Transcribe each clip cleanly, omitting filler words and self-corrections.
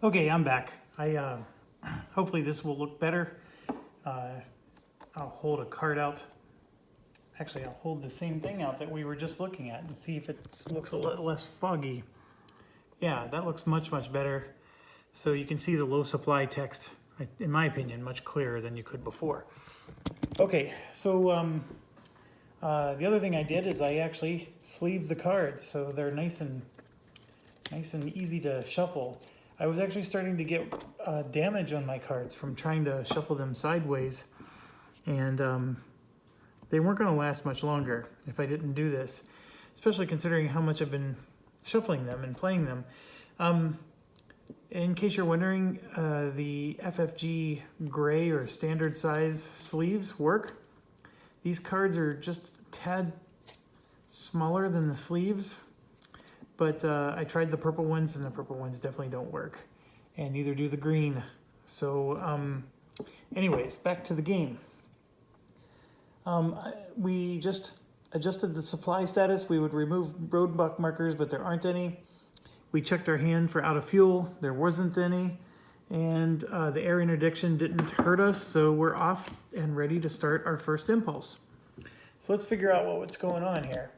Okay, I'm back. Hopefully this will look better. I'll hold a card out. Actually, I'll hold the same thing out that we were just looking at and see if it looks a little less foggy. Yeah, that looks much better. So you can see the low supply text, in my opinion, much clearer than you could before. Okay, so the other thing I did is I actually sleeved the cards so they're nice and easy to shuffle. I was actually starting to get damage on my cards from trying to shuffle them sideways, and they weren't going to last much longer if I didn't do this, especially considering how much I've been shuffling them and playing them. In case you're wondering, the FFG gray or standard size sleeves work. These cards are just a tad smaller than the sleeves, but I tried the purple ones, and the purple ones definitely don't work, and neither do the green. So anyways, back to the game. We just adjusted the supply status. We would remove roadblock markers, but there aren't any. We checked our hand for out of fuel. There wasn't any. And the air interdiction didn't hurt us, so we're off and ready to start our first impulse. So let's figure out what's going on here.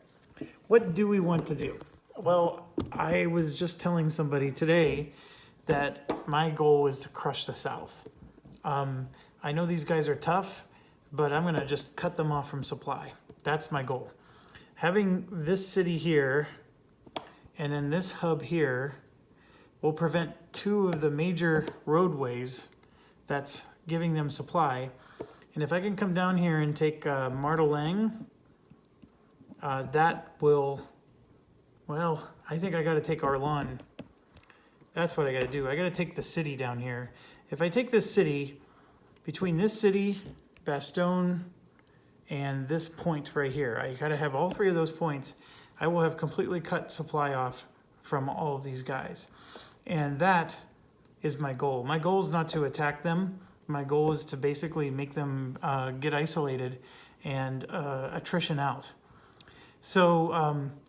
What do we want to do? Well, I was just telling somebody today that my goal is to crush the South. I know these guys are tough, but I'm gonna just cut them off from supply. That's my goal. Having this city here and then this hub here will prevent two of the major roadways that's giving them supply. And if I can come down here and take Martelang, that will, well, I think I gotta take Ardennes. That's what I gotta do. I gotta take the city down here. If I take this city, between this city, Bastogne, and this point right here, I gotta have all three of those points. I will have completely cut supply off from all of these guys. And that is my goal. My goal is not to attack them. My goal is to basically make them get isolated and attrition out. So,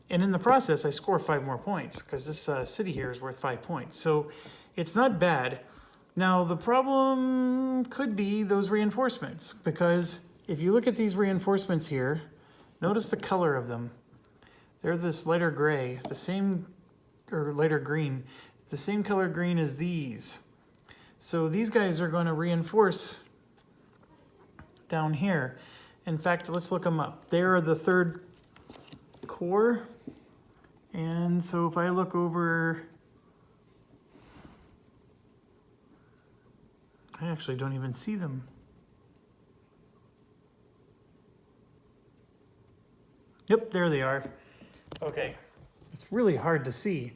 and in the process, I score 5 more points because this city here is worth 5 points. So it's not bad. Now, the problem could be those reinforcements, because if you look at these reinforcements here, notice the color of them. They're this lighter gray, the same, or lighter green, the same color green as these. So these guys are going to reinforce down here. In fact, let's look them up. They are the 3rd Corps. And so if I look over, I actually don't even see them. Yep, there they are. Okay, it's really hard to see,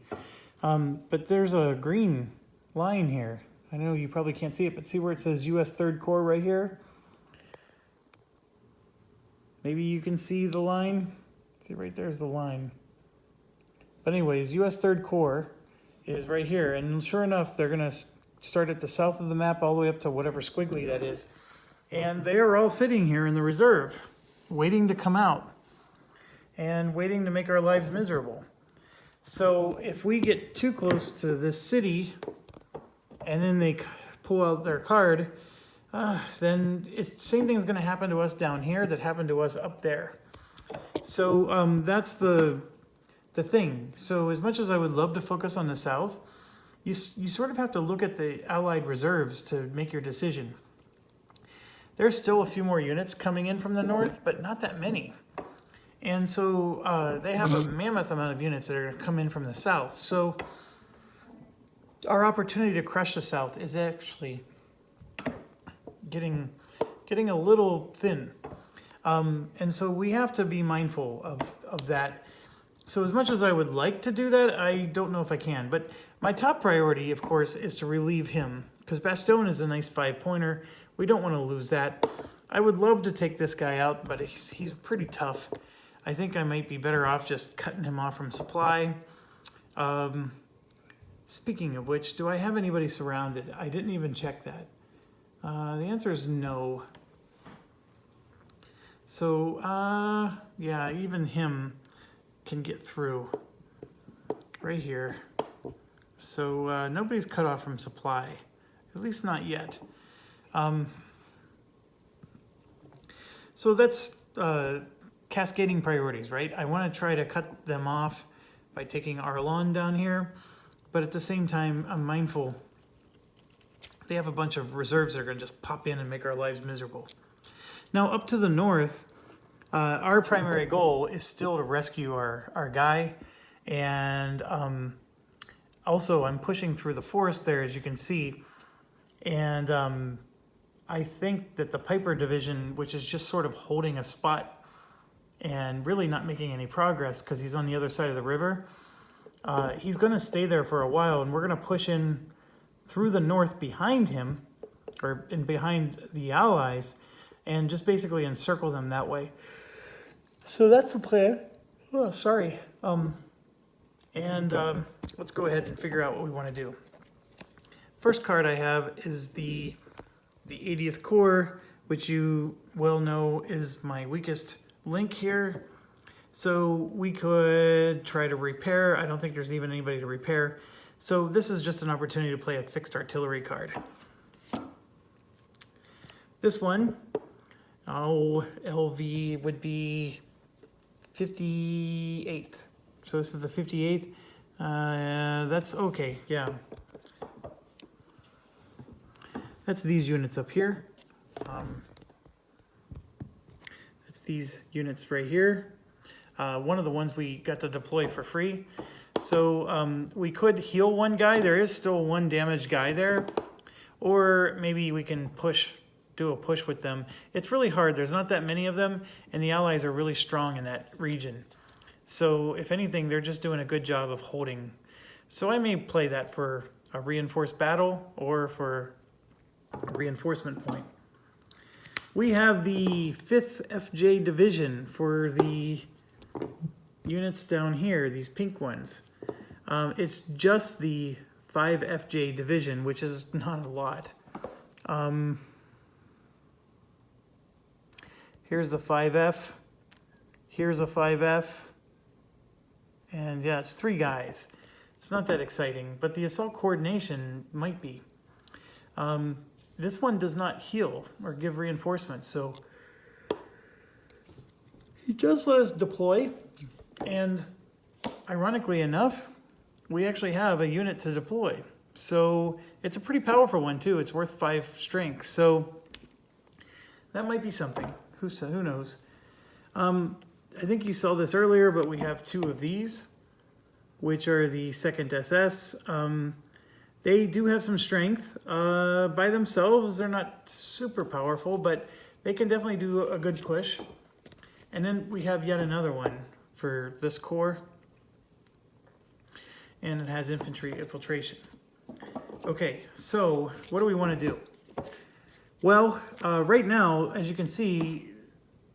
but there's a green line here. I know you probably can't see it, but see where it says U.S. 3rd Corps right here? Maybe you can see the line. See, right there's the line. But anyways, U.S. 3rd Corps is right here, and sure enough, they're going to start at the south of the map all the way up to whatever squiggly that is. And they are all sitting here in the reserve, waiting to come out and waiting to make our lives miserable. So if we get too close to this city and then they pull out their card, then same thing is going to happen to us down here that happened to us up there. So that's the thing. So as much as I would love to focus on the South, you sort of have to look at the Allied reserves to make your decision. There's still a few more units coming in from the north, but not that many. And so they have a mammoth amount of units that are going to come in from the south. So our opportunity to crush the South is actually getting a little thin. And so we have to be mindful of that. So as much as I would like to do that, I don't know if I can. But my top priority, of course, is to relieve him, because Bastogne is a nice 5-pointer. We don't want to lose that. I would love to take this guy out, but he's pretty tough. I think I might be better off just cutting him off from supply. Speaking of which, do I have anybody surrounded? I didn't even check that. The answer is no. So, yeah, even him can get through right here. So nobody's cut off from supply, at least not yet. So that's cascading priorities, right? I want to try to cut them off by taking our lawn down here, but at the same time, I'm mindful they have a bunch of reserves that are going to just pop in and make our lives miserable. Now, up to the north, our primary goal is still to rescue our guy, and also I'm pushing through the forest there, as you can see, and I think that the Piper division, which is just sort of holding a spot and really not making any progress because he's on the other side of the river, he's going to stay there for a while, and we're going to push in through the north behind him, or in behind the Allies, and just basically encircle them that way. So that's the plan. Oh, sorry. Let's go ahead and figure out what we want to do. First card I have is the 80th Corps, which you well know is my weakest link here. So we could try to repair. I don't think there's even anybody to repair. So this is just an opportunity to play a fixed artillery card. This one, LV would be 58th. So this is the 58th. That's okay, yeah. That's these units up here. That's these units right here. One of the ones we got to deploy for free. So we could heal one guy. There is still one damaged guy there. Or maybe we can do a push with them. It's really hard. There's not that many of them, and the Allies are really strong in that region. So if anything, they're just doing a good job of holding. So I may play that for a reinforced battle or for a reinforcement point. We have the 5th FJ Division for the units down here, these pink ones. It's just the 5 FJ Division, which is not a lot. Here's the 5F. Here's a 5F. And yeah, it's 3 guys. It's not that exciting, but the assault coordination might be. This one does not heal or give reinforcements, so he just let us deploy, and ironically enough, we actually have a unit to deploy. So it's a pretty powerful one too. It's worth 5 strength, so that might be something. Who knows? I think you saw this earlier, but we have 2 of these, which are the 2nd SS. They do have some strength. By themselves, they're not super powerful, but they can definitely do a good push. And then we have yet another one for this corps, and it has infantry infiltration. Okay, so what do we want to do? Well, right now, as you can see,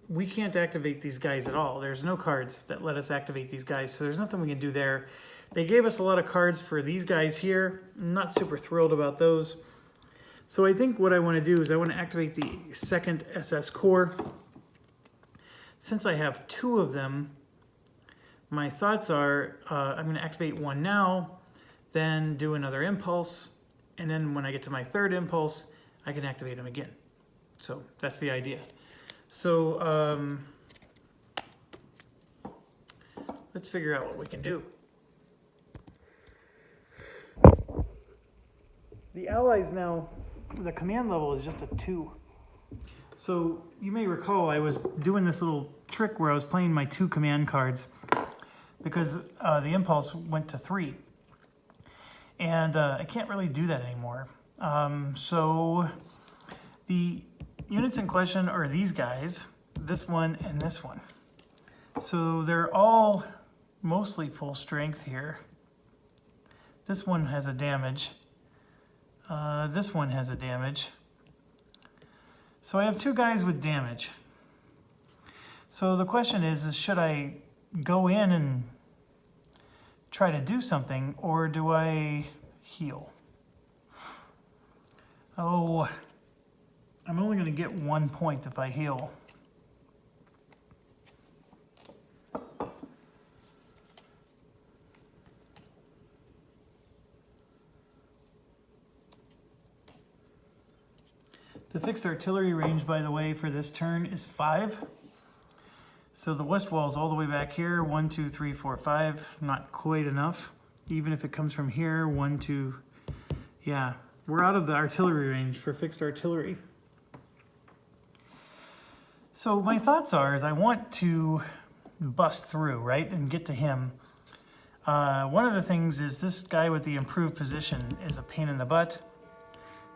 we can't activate these guys at all. There's no cards that let us activate these guys, so there's nothing we can do there. They gave us a lot of cards for these guys here. I'm not super thrilled about those. So I think what I want to do is I want to activate the 2nd SS Corps. Since I have 2 of them, my thoughts are I'm going to activate one now, then do another impulse, and then when I get to my 3rd impulse, I can activate them again. So that's the idea. So let's figure out what we can do. The Allies now, the command level is just a 2. So you may recall I was doing this little trick where I was playing my 2 command cards because the impulse went to 3. And I can't really do that anymore. So the units in question are these guys, this one and this one. So they're all mostly full strength here. This one has a damage. This one has a damage. So I have 2 guys with damage. So the question is should I go in and try to do something, or do I heal? Oh, I'm only going to get 1 point if I heal. The fixed artillery range, by the way, for this turn is 5. So the west wall is all the way back here. 1, 2, 3, 4, 5. Not quite enough. Even if it comes from here, 1, 2. Yeah, we're out of the artillery range for fixed artillery. So my thoughts are, is I want to bust through, right, and get to him. One of the things is this guy with the improved position is a pain in the butt.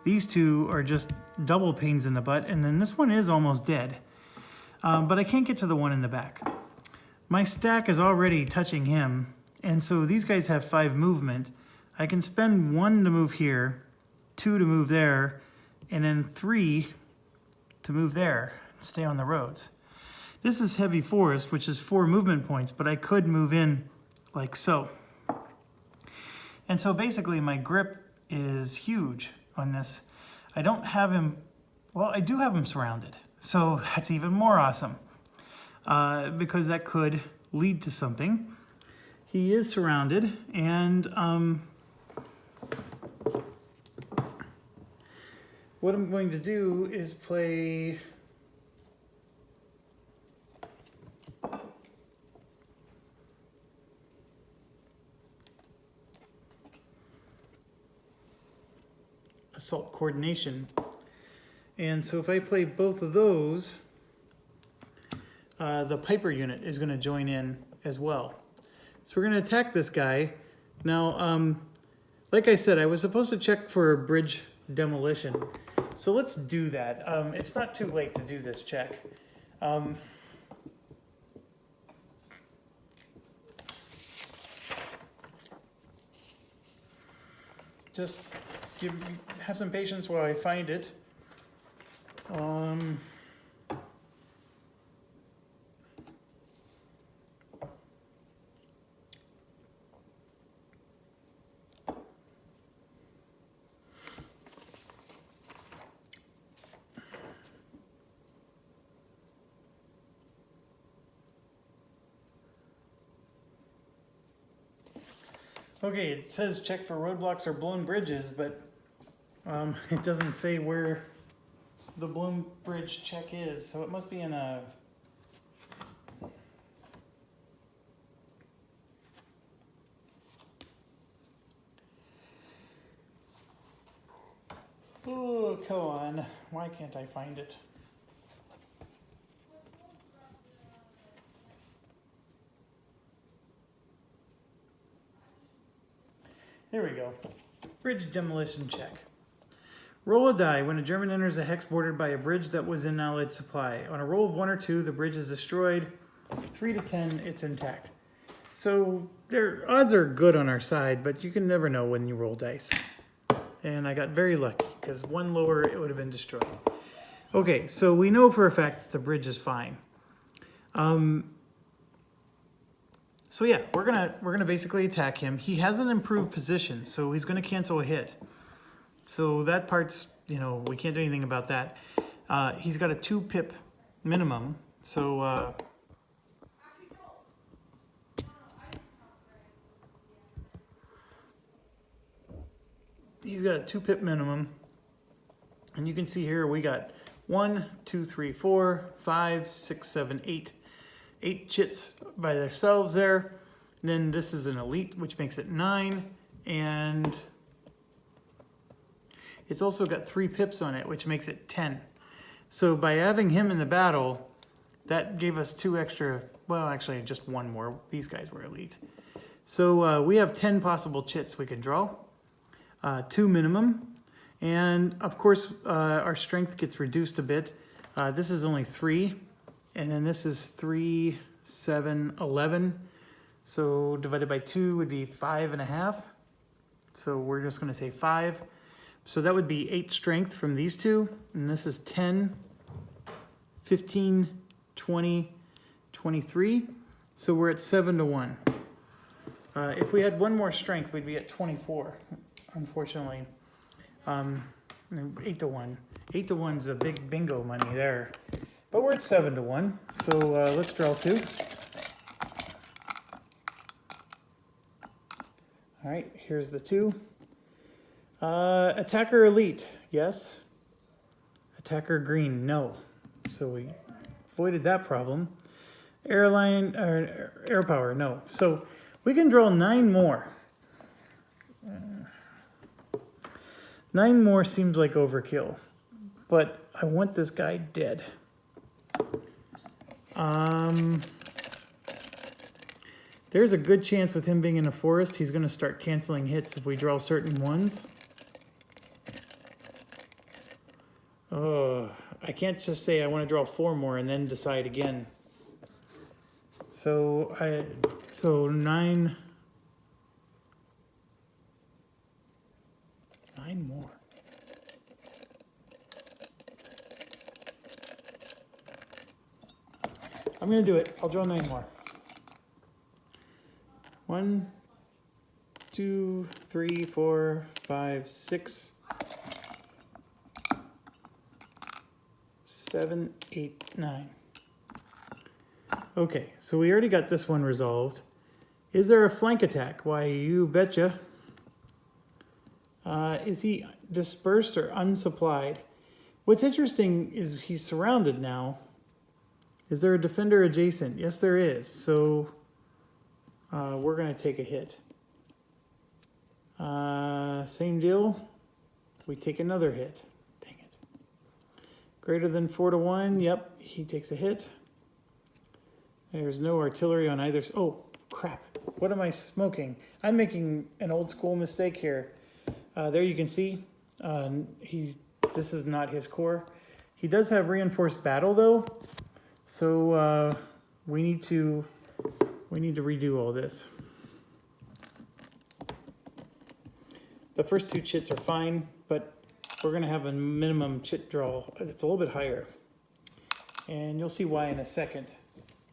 These two are just double pains in the butt, and then this one is almost dead. But I can't get to the one in the back. My stack is already touching him, and so these guys have 5 movement. I can spend 1 to move here, 2 to move there, and then 3 to move there, and stay on the roads. This is heavy forest, which is 4 movement points, but I could move in like so. And so basically my grip is huge on this. I don't have him, well, I do have him surrounded. So that's even more awesome because that could lead to something. He is surrounded, and what I'm going to do is play assault coordination. And so if I play both of those, the Piper unit is going to join in as well. So we're going to attack this guy. Now, like I said, I was supposed to check for a bridge demolition. So let's do that. It's not too late to do this check. Just have some patience while I find it. Okay, it says check for roadblocks or blown bridges, but it doesn't say where the blown bridge check is, so it must be in a... Oh, come on. Why can't I find it? There we go. Bridge demolition check. Roll a die when a German enters a hex bordered by a bridge that was in Allied supply. On a roll of 1 or 2, the bridge is destroyed. 3 to 10, it's intact. So their odds are good on our side, but you can never know when you roll dice. And I got very lucky, because 1 lower, it would have been destroyed. Okay, so we know for a fact that the bridge is fine. So yeah, we're gonna basically attack him. He has an improved position, so he's gonna cancel a hit. So that part's, you know, we can't do anything about that. He's got a 2 pip minimum, so he's got a 2 pip minimum. And you can see here we got 1, 2, 3, 4, 5, 6, 7, 8. 8 chits by themselves there. And then this is an elite, which makes it 9. And it's also got 3 pips on it, which makes it 10. So by having him in the battle, that gave us 2 extra, well, actually just 1 more. These guys were elite. So we have 10 possible chits we can draw, 2 minimum. And of course, our strength gets reduced a bit. This is only 3. And then this is 3, 7, 11. So divided by 2 would be 5.5. So we're just going to say 5. So that would be 8 strength from these two. And this is 10, 15, 20, 23. So we're at 7 to 1. If we had 1 more strength, we'd be at 24, unfortunately. 8 to 1. 8 to 1 is a big bingo money there. But we're at 7 to 1, so let's draw 2. All right, here's the 2. Attacker elite, yes. Attacker green, no. So we avoided that problem. Air power, no. So we can draw 9 more. 9 more seems like overkill, but I want this guy dead. There's a good chance with him being in a forest, he's going to start canceling hits if we draw certain ones. Oh, I can't just say I want to draw 4 more and then decide again. So 9 more. I'm going to do it. I'll draw 9 more. 1, 2, 3, 4, 5, 6, 7, 8, 9. Okay, so we already got this one resolved. Is there a flank attack? Why, you betcha. Is he dispersed or unsupplied? What's interesting is he's surrounded now. Is there a defender adjacent? Yes, there is. So we're going to take a hit. Same deal. We take another hit. Dang it. Greater than 4 to 1. Yep, he takes a hit. There's no artillery on either. Oh, crap. What am I smoking? I'm making an old school mistake here. There you can see this is not his core. He does have reinforced battle though. So we need to redo all this. The first 2 chits are fine, but we're going to have a minimum chit draw. It's a little bit higher. And you'll see why in a second.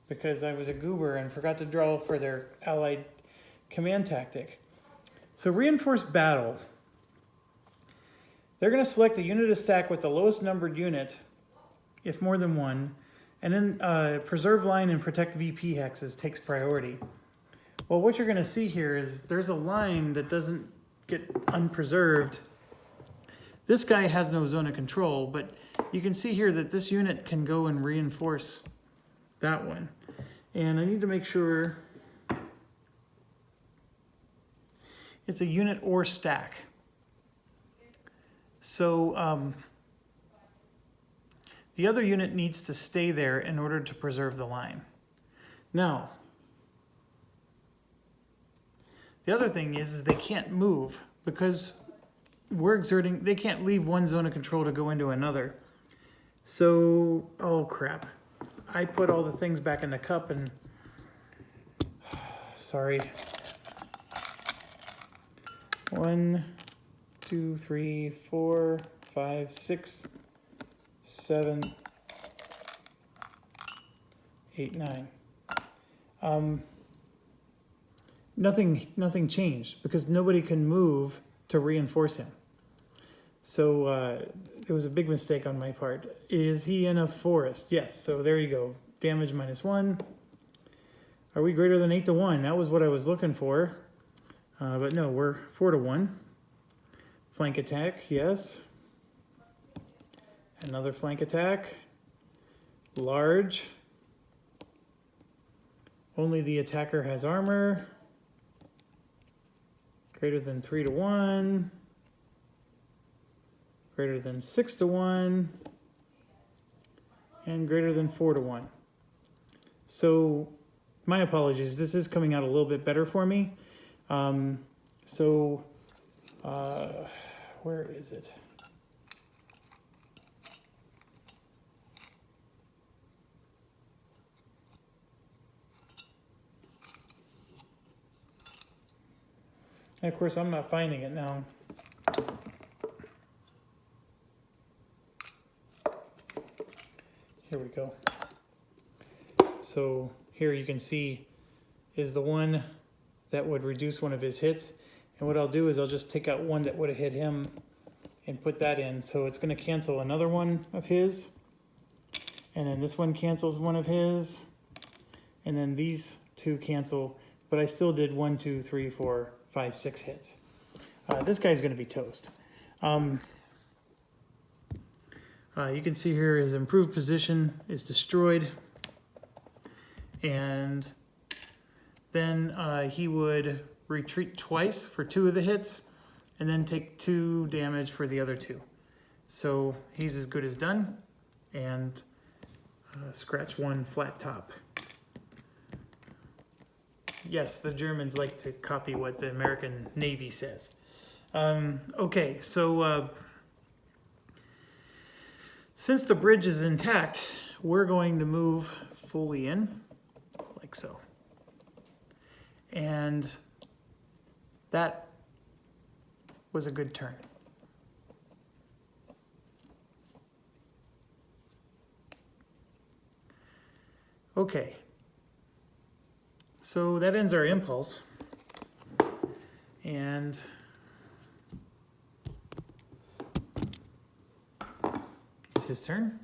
Because I was a goober and forgot to draw for their allied command tactic. So reinforced battle. They're going to select the unit of stack with the lowest numbered unit, if more than one, and then preserve line and protect VP hexes takes priority. Well, what you're going to see here is there's a line that doesn't get unpreserved. This guy has no zone of control, but you can see here that this unit can go and reinforce that one. And I need to make sure it's a unit or stack. So the other unit needs to stay there in order to preserve the line. Now, the other thing is they can't move because they can't leave one zone of control to go into another. So, oh crap. I put all the things back in the cup and, sorry. 1, 2, 3, 4, 5, 6, 7, 8, 9. Nothing changed because nobody can move to reinforce him. So it was a big mistake on my part. Is he in a forest? Yes, so there you go. Damage -1. Are we greater than 8 to 1? That was what I was looking for. But no, we're 4 to 1. Flank attack, yes. Another flank attack. Large. Only the attacker has armor. Greater than 3 to 1. Greater than 6 to 1. And greater than 4 to 1. So, my apologies. This is coming out a little bit better for me. Where is it? And of course, I'm not finding it now. Here we go. So here you can see is the one that would reduce one of his hits. And what I'll do is I'll just take out one that would have hit him and put that in. So it's going to cancel another one of his. And then this one cancels one of his. And then these 2 cancel. But I still did 1, 2, 3, 4, 5, 6 hits. This guy's going to be toast. All You can see here his improved position is destroyed. And then he would retreat twice for 2 of the hits and then take 2 damage for the other 2. So he's as good as done. And scratch 1 flat top. Yes, the Germans like to copy what the American Navy says. Okay, so since the bridge is intact, we're going to move fully in, like so. And that was a good turn. Okay, so that ends our impulse. And it's his turn.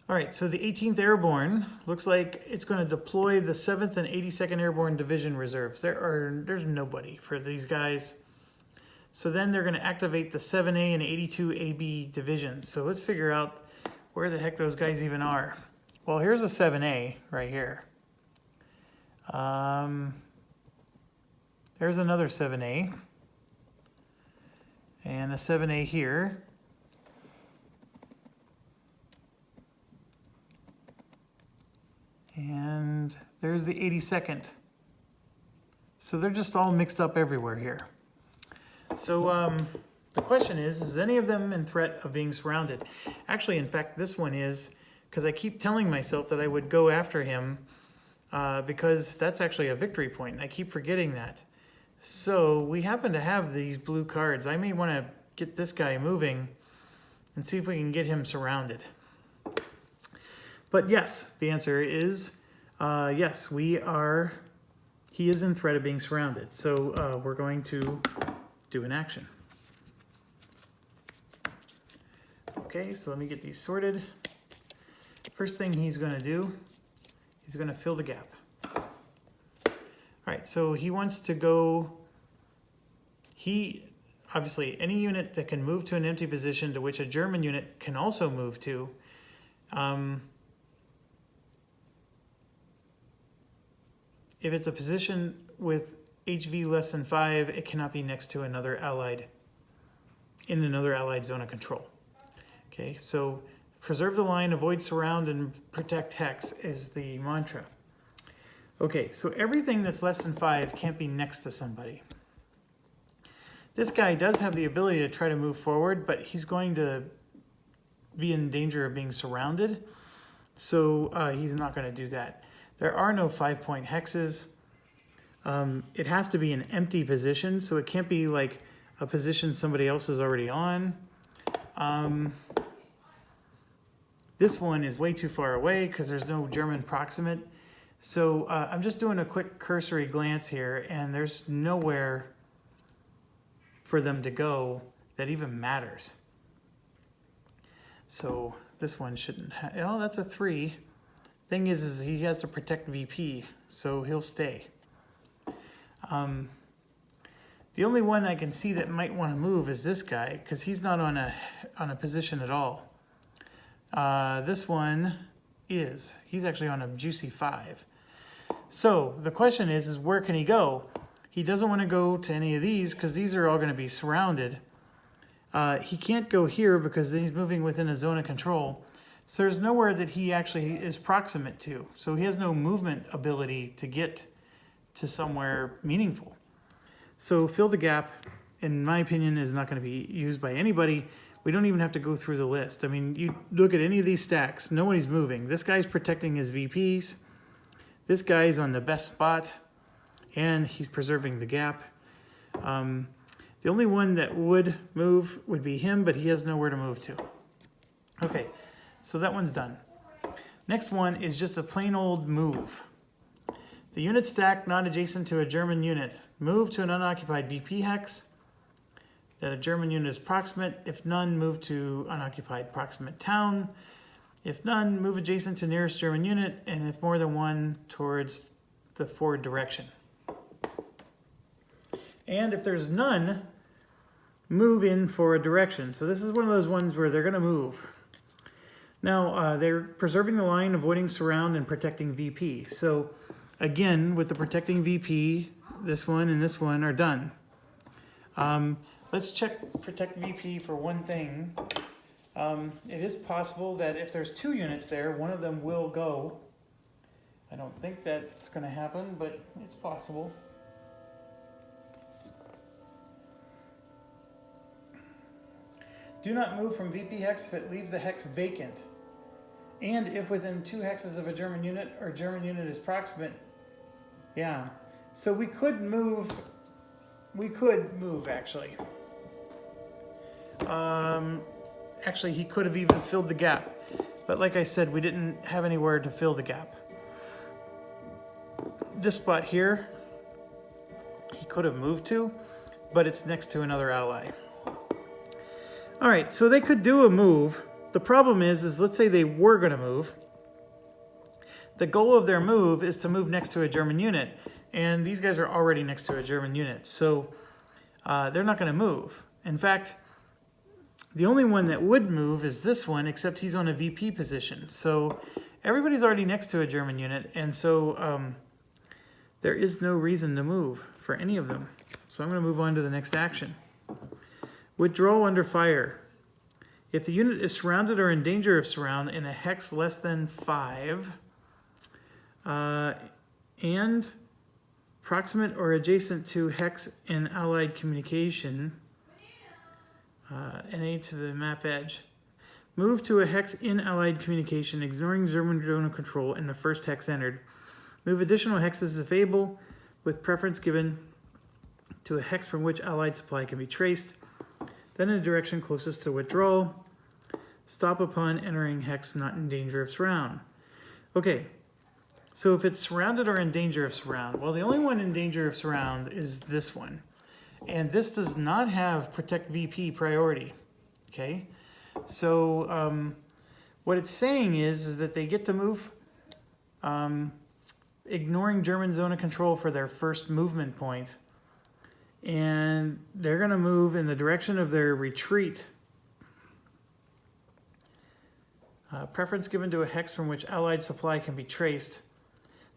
All right, so the 18th Airborne looks like it's going to deploy the 7th and 82nd Airborne Division Reserves. There's nobody for these guys. So then they're going to activate the 7A and 82 AB divisions. So let's figure out where the heck those guys even are. Well, here's a 7A right here. There's another 7A. And a 7A here. And there's the 82nd. So they're just all mixed up everywhere here. So the question is any of them in threat of being surrounded? Actually, in fact, this one is, because I keep telling myself that I would go after him because that's actually a victory point, and I keep forgetting that. So we happen to have these blue cards. I may want to get this guy moving and see if we can get him surrounded. But yes, the answer is yes, he is in threat of being surrounded. So we're going to do an action. Okay, so let me get these sorted. First thing he's going to do, he's going to fill the gap. All right, so he wants to go, obviously any unit that can move to an empty position to which a German unit can also move to, if it's a position with HV less than 5, it cannot be next to another allied, in another allied zone of control. Okay, so preserve the line, avoid surround, and protect hex is the mantra. Okay, so everything that's less than 5 can't be next to somebody. This guy does have the ability to try to move forward, but he's going to be in danger of being surrounded, so he's not going to do that. There are no 5-point hexes. It has to be an empty position, so it can't be like a position somebody else is already on. This one is way too far away because there's no German proximate. So I'm just doing a quick cursory glance here, and there's nowhere for them to go that even matters. So this one shouldn't have, oh, that's a 3. Thing is he has to protect VP, so he'll stay. The only one I can see that might want to move is this guy, because he's not on a position at all. This one is. He's actually on a juicy 5. So the question is where can he go? He doesn't want to go to any of these because these are all going to be surrounded. He can't go here because he's moving within a zone of control. So there's nowhere that he actually is proximate to. So he has no movement ability to get to somewhere meaningful. So fill the gap, in my opinion, is not going to be used by anybody. We don't even have to go through the list. I mean, you look at any of these stacks, nobody's moving. This guy's protecting his VPs. This guy's on the best spot, and he's preserving the gap. The only one that would move would be him, but he has nowhere to move to. Okay, so that one's done. Next one is just a plain old move. The unit stack not adjacent to a German unit. Move to an unoccupied VP hex. That a German unit is proximate. If none, move to unoccupied proximate town. If none, move adjacent to nearest German unit. And if more than one, towards the forward direction. And if there's none, move in for a direction. So this is one of those ones where they're going to move. Now, they're preserving the line, avoiding surround, and protecting VP. So again, with the protecting VP, this one and this one are done. Let's check protect VP for one thing. It is possible that if there's 2 units there, one of them will go. I don't think that's going to happen, but it's possible. Do not move from VP hex if it leaves the hex vacant. And if within 2 hexes of a German unit or German unit is proximate. Yeah. So we could move actually. Actually, he could have even filled the gap. But like I said, we didn't have anywhere to fill the gap. This spot here, he could have moved to, but it's next to another ally. All right, so they could do a move. The problem is let's say they were going to move. The goal of their move is to move next to a German unit, and these guys are already next to a German unit, so they're not going to move. In fact, the only one that would move is this one, except he's on a VP position. So everybody's already next to a German unit, and so there is no reason to move for any of them. So I'm going to move on to the next action. Withdraw under fire. If the unit is surrounded or in danger of surround in a hex less than 5, and proximate or adjacent to hex in allied communication, NA to the map edge. Move to a hex in allied communication, ignoring German zone control in the first hex entered. Move additional hexes if able, with preference given to a hex from which allied supply can be traced, then in the direction closest to withdrawal. Stop upon entering hex not in danger of surround. Okay, so if it's surrounded or in danger of surround, well, the only one in danger of surround is this one. And this does not have protect VP priority, okay? So what it's saying is that they get to move, ignoring German zone of control for their first movement point. And they're going to move in the direction of their retreat. Preference given to a hex from which allied supply can be traced.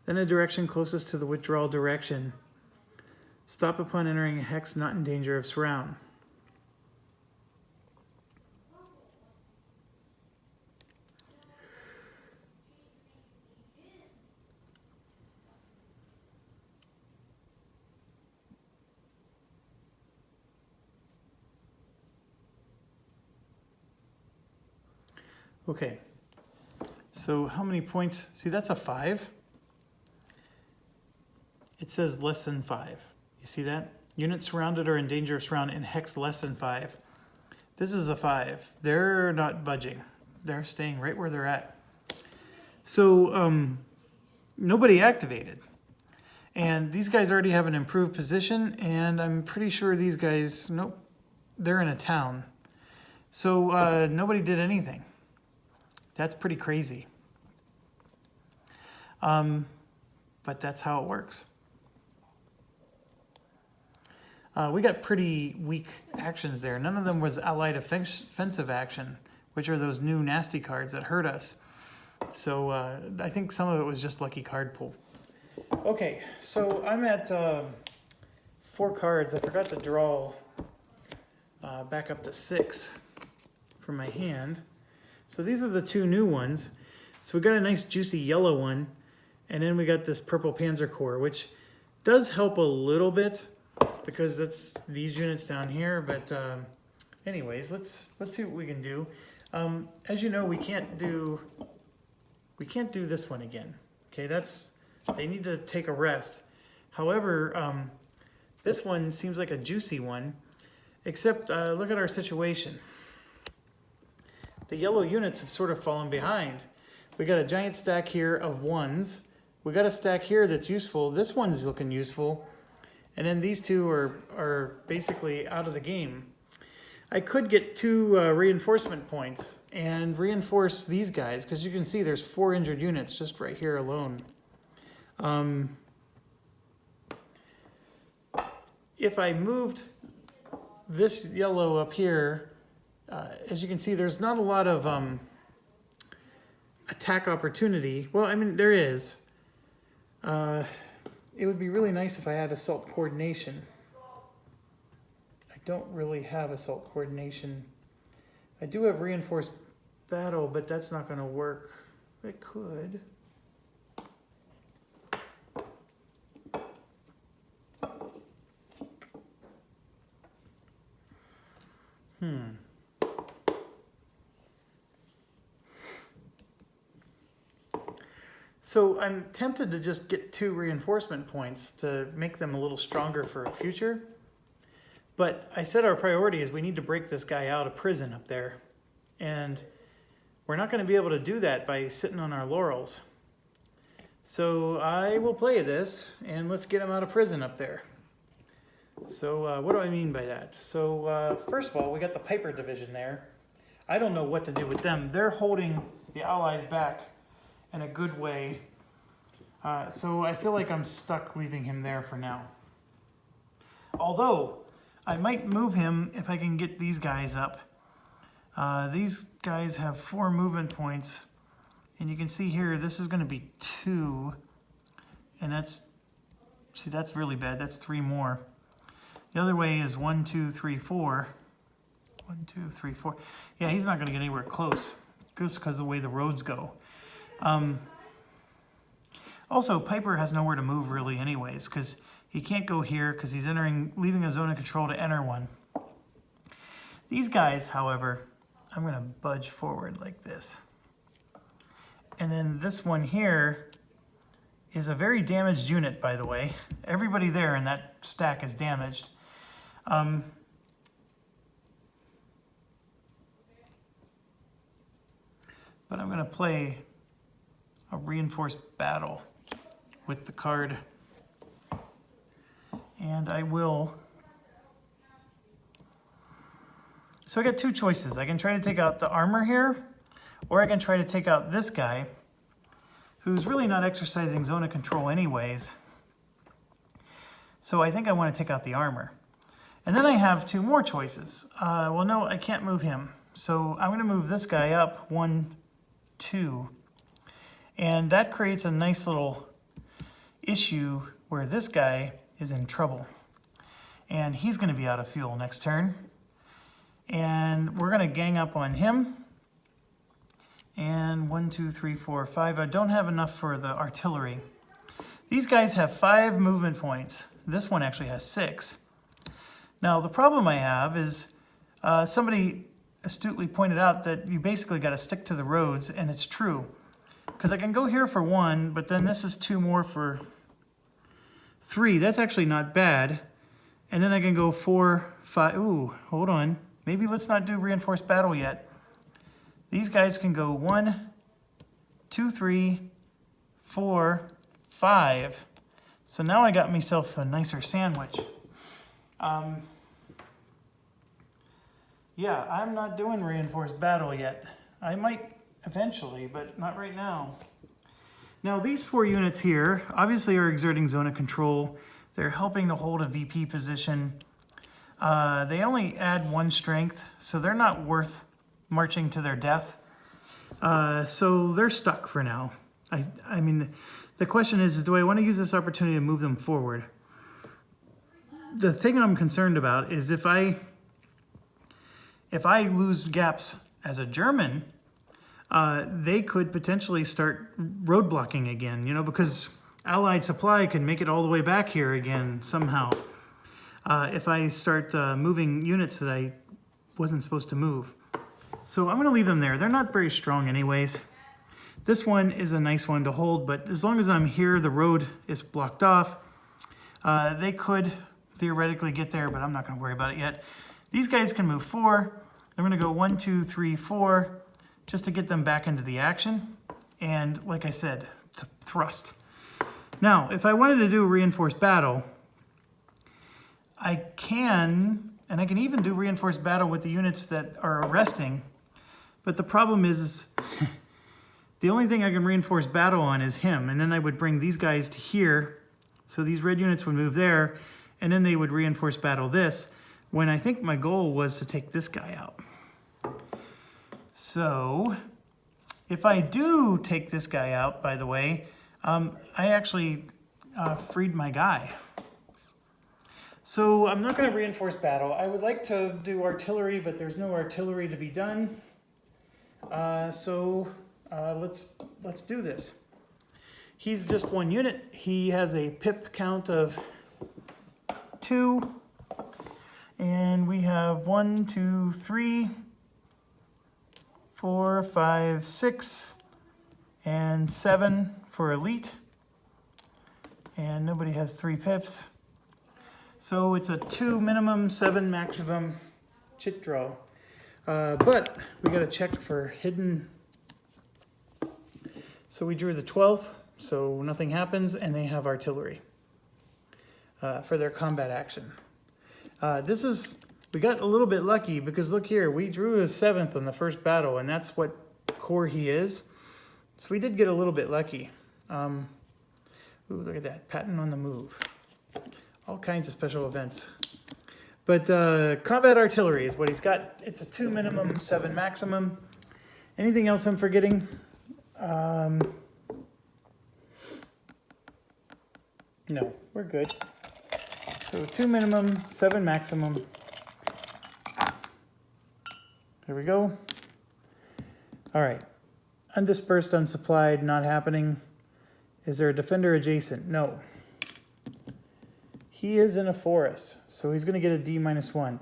Then a direction closest to the withdrawal direction. Stop upon entering a hex not in danger of surround. Okay, so how many points? See, that's a 5. It says less than 5. You see that? Units surrounded or in danger of surround in hex less than 5. This is a 5. They're not budging. They're staying right where they're at. So nobody activated. And these guys already have an improved position, and I'm pretty sure these guys, nope, they're in a town. So nobody did anything. That's pretty crazy. But that's how it works. We got pretty weak actions there. None of them was allied offensive action, which are those new nasty cards that hurt us. So I think some of it was just lucky card pull. Okay, so I'm at 4 cards. I forgot to draw back up to 6 from my hand. So these are the 2 new ones. So we got a nice juicy yellow one, and then we got this purple Panzer Corps, which does help a little bit because that's these units down here. But anyways, let's see what we can do. As you know, we can't do this one again. Okay, they need to take a rest. However, this one seems like a juicy one, except look at our situation. The yellow units have sort of fallen behind. We got a giant stack here of 1s. We got a stack here that's useful. This one's looking useful. And then these 2 are basically out of the game. I could get 2 reinforcement points and reinforce these guys, because you can see there's 4 injured units just right here alone. If I moved this yellow up here, as you can see, there's not a lot of attack opportunity. Well, I mean, there is. It would be really nice if I had assault coordination. I don't really have assault coordination. I do have reinforced battle, but that's not going to work. It could. So I'm tempted to just get 2 reinforcement points to make them a little stronger for a future. But I said our priority is we need to break this guy out of prison up there. And we're not going to be able to do that by sitting on our laurels. So I will play this, and let's get him out of prison up there. So what do I mean by that? So first of all, we got the Piper division there. I don't know what to do with them. They're holding the Allies back in a good way. So I feel like I'm stuck leaving him there for now. Although, I might move him if I can get these guys up. These guys have 4 movement points. And you can see here, this is going to be 2. And that's really bad. That's 3 more. The other way is 1, 2, 3, 4. 1, 2, 3, 4. Yeah, he's not going to get anywhere close, just because of the way the roads go. Also, Piper has nowhere to move really anyways, because he can't go here because he's leaving a zone of control to enter one. These guys, however, I'm going to budge forward like this. And then this one here is a very damaged unit, by the way. Everybody there in that stack is damaged. But I'm going to play a reinforced battle with the card. And I will. So I got 2 choices. I can try to take out the armor here, or I can try to take out this guy, who's really not exercising zone of control anyways. So I think I want to take out the armor. And then I have 2 more choices. Well, no, I can't move him. So I'm going to move this guy up 1, 2. And that creates a nice little issue where this guy is in trouble. And he's going to be out of fuel next turn. And we're going to gang up on him. And 1, 2, 3, 4, 5. I don't have enough for the artillery. These guys have 5 movement points. This one actually has 6. Now the problem I have is somebody astutely pointed out that you basically got to stick to the roads, and it's true. Because I can go here for 1, but then this is 2 more for 3. That's actually not bad. And then I can go 4, 5. Ooh, hold on. Maybe let's not do reinforced battle yet. These guys can go 1, 2, 3, 4, 5. So now I got myself a nicer sandwich. Yeah, I'm not doing reinforced battle yet. I might eventually, but not right now. Now these 4 units here obviously are exerting zone of control. They're helping to hold a VP position. They only add 1 strength, so they're not worth marching to their death. So they're stuck for now. I mean, the question is, do I want to use this opportunity to move them forward? The thing I'm concerned about is if I lose gaps as a German, they could potentially start road blocking again, you know, because Allied supply can make it all the way back here again somehow. If I start moving units that I wasn't supposed to move. So I'm going to leave them there. They're not very strong anyways. This one is a nice one to hold, but as long as I'm here, the road is blocked off. They could theoretically get there, but I'm not going to worry about it yet. These guys can move 4. I'm going to go 1, 2, 3, 4, just to get them back into the action. And like I said, the thrust. Now, if I wanted to do a reinforced battle, I can, and I can even do reinforced battle with the units that are arresting. But the problem is the only thing I can reinforce battle on is him. And then I would bring these guys to here. So these red units would move there. And then they would reinforce battle this. when I think my goal was to take this guy out. So if I do take this guy out, by the way, I actually freed my guy. So I'm not going to reinforce battle. I would like to do artillery, but there's no artillery to be done. Let's do this. He's just one unit. He has a pip count of 2. And we have 1, 2, 3, 4, 5, 6, and 7 for elite. And nobody has 3 pips. So it's a 2 minimum, 7 maximum chit draw. But we got to check for hidden. So we drew the 12th, so nothing happens, and they have artillery for their combat action. We got a little bit lucky because look here, we drew a 7th on the first battle, and that's what corps he is. So we did get a little bit lucky. Ooh, look at that, patent on the move. All kinds of special events. But combat artillery is what he's got. It's a 2 minimum, 7 maximum. Anything else I'm forgetting? No, we're good. So 2 minimum, 7 maximum. There we go. All right. Undispersed, unsupplied, not happening. Is there a defender adjacent? No. He is in a forest, so he's going to get a D-1.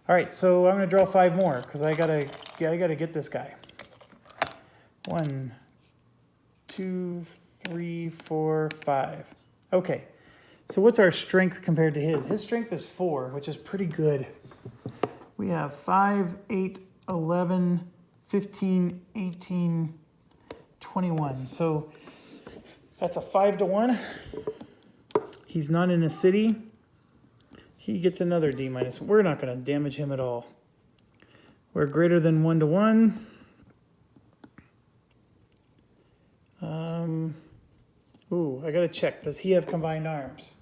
All right, so I'm going to draw 5 more because I gotta get this guy. 1, 2, 3, 4, 5. Okay, so what's our strength compared to his? His strength is 4, which is pretty good. We have 5, 8, 11, 15, 18, 21. So that's a 5-to-1. He's not in a city. He gets another D-. We're not going to damage him at all. We're greater than 1-to-1. Ooh, I got to check. Does he have combined arms?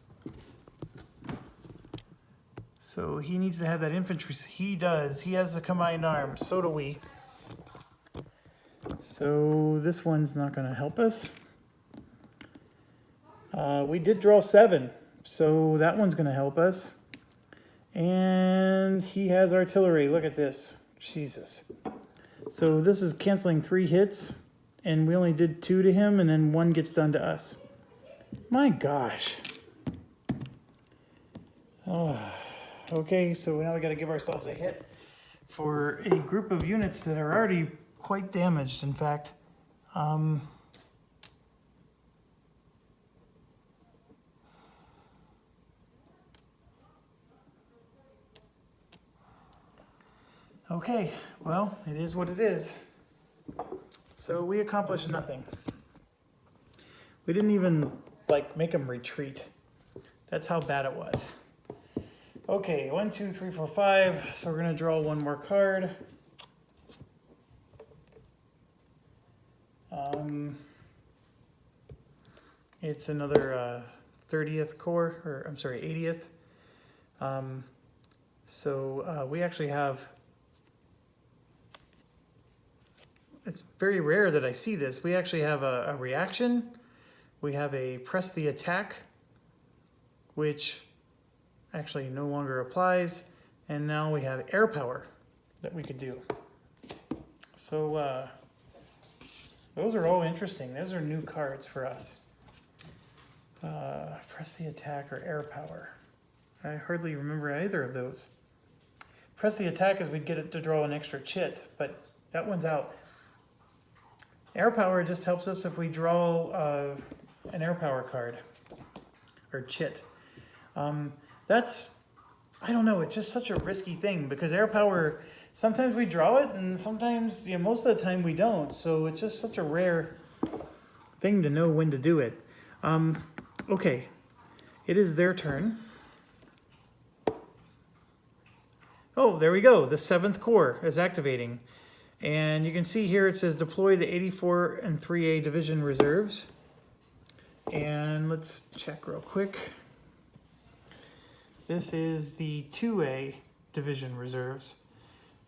So he needs to have that infantry. He does. He has a combined arms. So do we. So this one's not going to help us. We did draw 7, so that one's going to help us. And he has artillery. Look at this. Jesus. So this is canceling 3 hits, and we only did 2 to him, and then 1 gets done to us. My gosh. Oh. Okay, so now we got to give ourselves a hit for a group of units that are already quite damaged, in fact. Okay, well, it is what it is. So we accomplished nothing. We didn't even, make them retreat. That's how bad it was. Okay, 1, 2, 3, 4, 5. So we're going to draw 1 more card. It's another 30th Corps, or I'm sorry, 80th. We actually have, it's very rare that I see this. We actually have a reaction. We have a press the attack, which actually no longer applies. And now we have air power that we could do. So those are all interesting. Those are new cards for us. Press the attack or air power. I hardly remember either of those. Press the attack is we'd get it to draw an extra chit, but that one's out. Air power just helps us if we draw an air power card or chit. That's, I don't know, it's just such a risky thing because air power, sometimes we draw it and sometimes, most of the time we don't. So it's just such a rare thing to know when to do it. Okay, it is their turn. Oh, there we go. The 7th Corps is activating. And you can see here it says deploy the 84 and 3A Division Reserves. And let's check real quick. This is the 2A division reserves.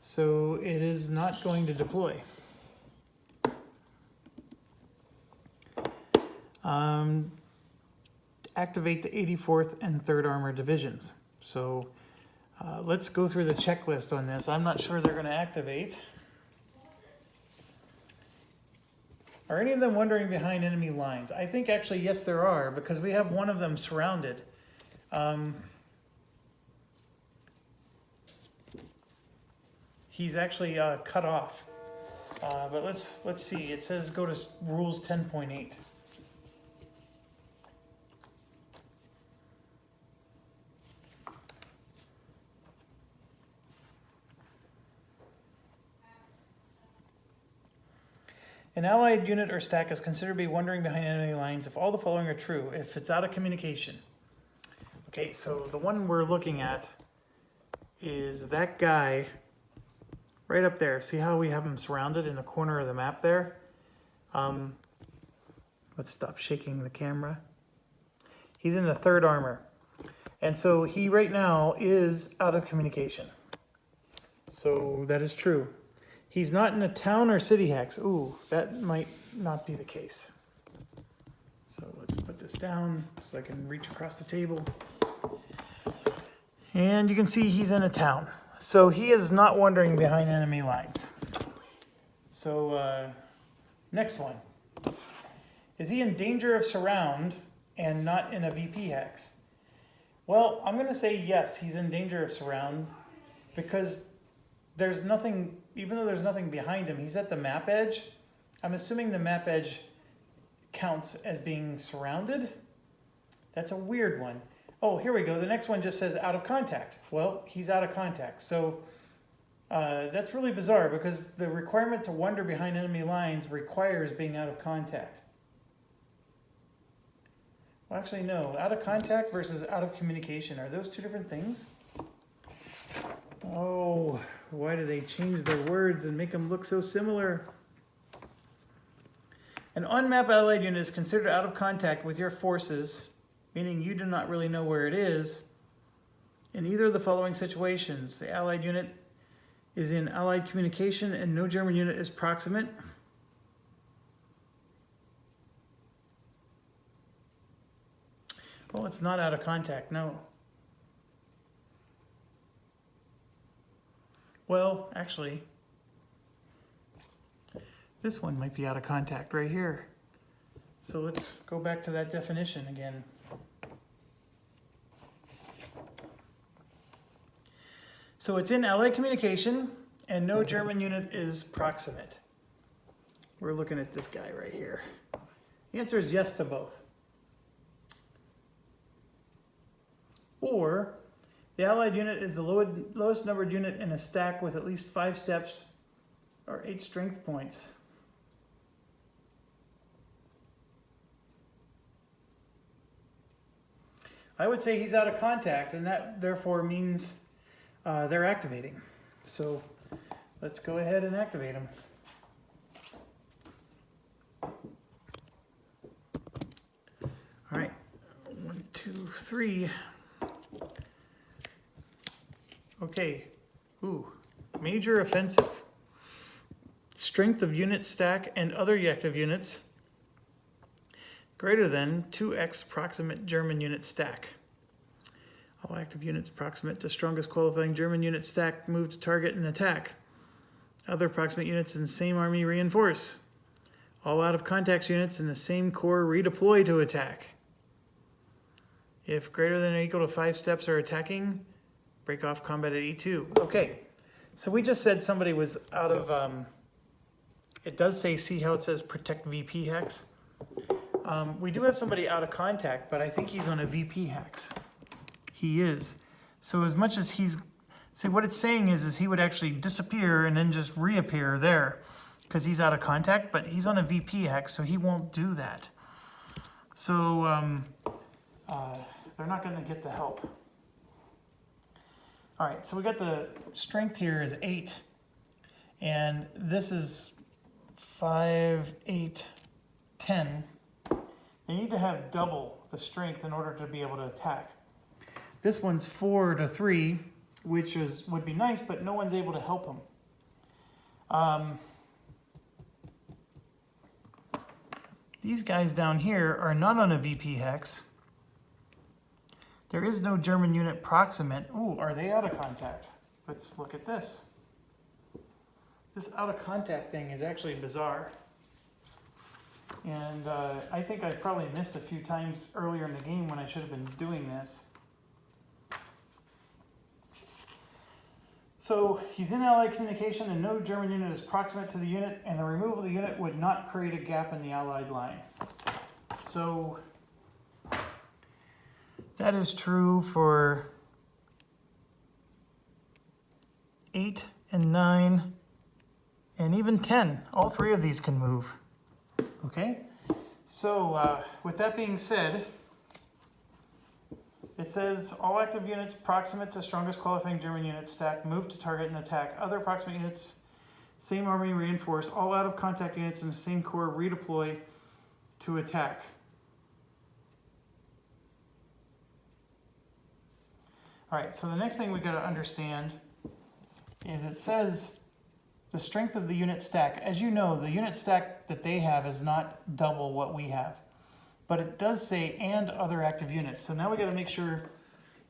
So it is not going to deploy. Activate the 84th and 3rd Armored Divisions. So let's go through the checklist on this. I'm not sure they're going to activate. Are any of them wandering behind enemy lines? I think actually, yes, there are, because we have one of them surrounded. He's actually cut off. But let's see. It says go to rules 10.8. An allied unit or stack is considered to be wandering behind enemy lines if all the following are true. If it's out of communication. Okay, so the one we're looking at is that guy right up there. See how we have him surrounded in the corner of the map there? Let's stop shaking the camera. He's in the 3rd armor. And so he right now is out of communication. So that is true. He's not in a town or city hex. Ooh, that might not be the case. So let's put this down so I can reach across the table. And you can see he's in a town. So he is not wandering behind enemy lines. So next one. Is he in danger of surround and not in a VP hex? Well, I'm going to say yes, he's in danger of surround because there's nothing, even though there's nothing behind him, he's at the map edge. I'm assuming the map edge counts as being surrounded. That's a weird one. Oh, here we go. The next one just says out of contact. Well, he's out of contact. So that's really bizarre because the requirement to wander behind enemy lines requires being out of contact. Well, actually, no. Out of contact versus out of communication. Are those two different things? Oh, why do they change their words and make them look so similar? An on-map allied unit is considered out of contact with your forces, meaning you do not really know where it is, in either of the following situations. The allied unit is in allied communication and no German unit is proximate. Well, it's not out of contact, no. Well, actually, this one might be out of contact right here. So let's go back to that definition again. So it's in allied communication and no German unit is proximate. We're looking at this guy right here. The answer is yes to both. Or the allied unit is the lowest numbered unit in a stack with at least 5 steps or 8 strength points. I would say he's out of contact, and that therefore means they're activating. So let's go ahead and activate them. All right, 1, 2, 3. Okay, ooh, major offensive. Strength of unit stack and other active units greater than 2x proximate German unit stack. All active units proximate to strongest qualifying German unit stack move to target and attack. Other proximate units in the same army reinforce. All out of contact units in the same corps redeploy to attack. If greater than or equal to 5 steps are attacking, break off combat at E2. Okay, so we just said somebody was out of, it does say, see how it says protect VP hex? We do have somebody out of contact, but I think he's on a VP hex. He is. So as much as he's, see what it's saying is he would actually disappear and then just reappear there because he's out of contact, but he's on a VP hex, so he won't do that. So they're not going to get the help. All right, so we got the strength here is 8, and this is 5, 8, 10. They need to have double the strength in order to be able to attack. This one's 4 to 3, which would be nice, but no one's able to help him. These guys down here are not on a VP hex. There is no German unit proximate. Ooh, are they out of contact? Let's look at this. This out of contact thing is actually bizarre. And I think I probably missed a few times earlier in the game when I should have been doing this. So he's in Allied communication and no German unit is proximate to the unit, and the removal of the unit would not create a gap in the Allied line. So that is true for 8 and 9 and even 10. All three of these can move. Okay, so with that being said, it says all active units proximate to strongest qualifying German unit stack move to target and attack. Other proximate units, same army reinforce. All out of contact units in the same corps redeploy to attack. All right, so the next thing we got to understand is it says the strength of the unit stack. As you know, the unit stack that they have is not double what we have. But it does say and other active units. So now we got to make sure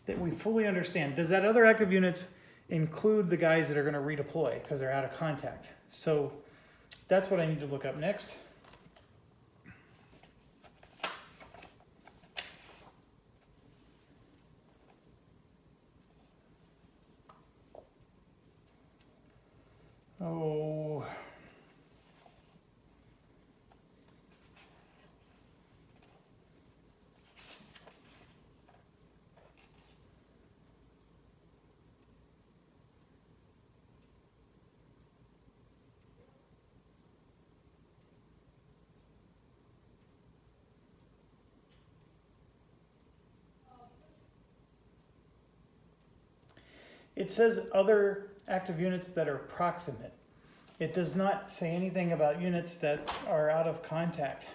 that we fully understand. Does that other active units include the guys that are going to redeploy because they're out of contact? So that's what I need to look up next. Oh. It says other active units that are proximate. It does not say anything about units that are out of contact.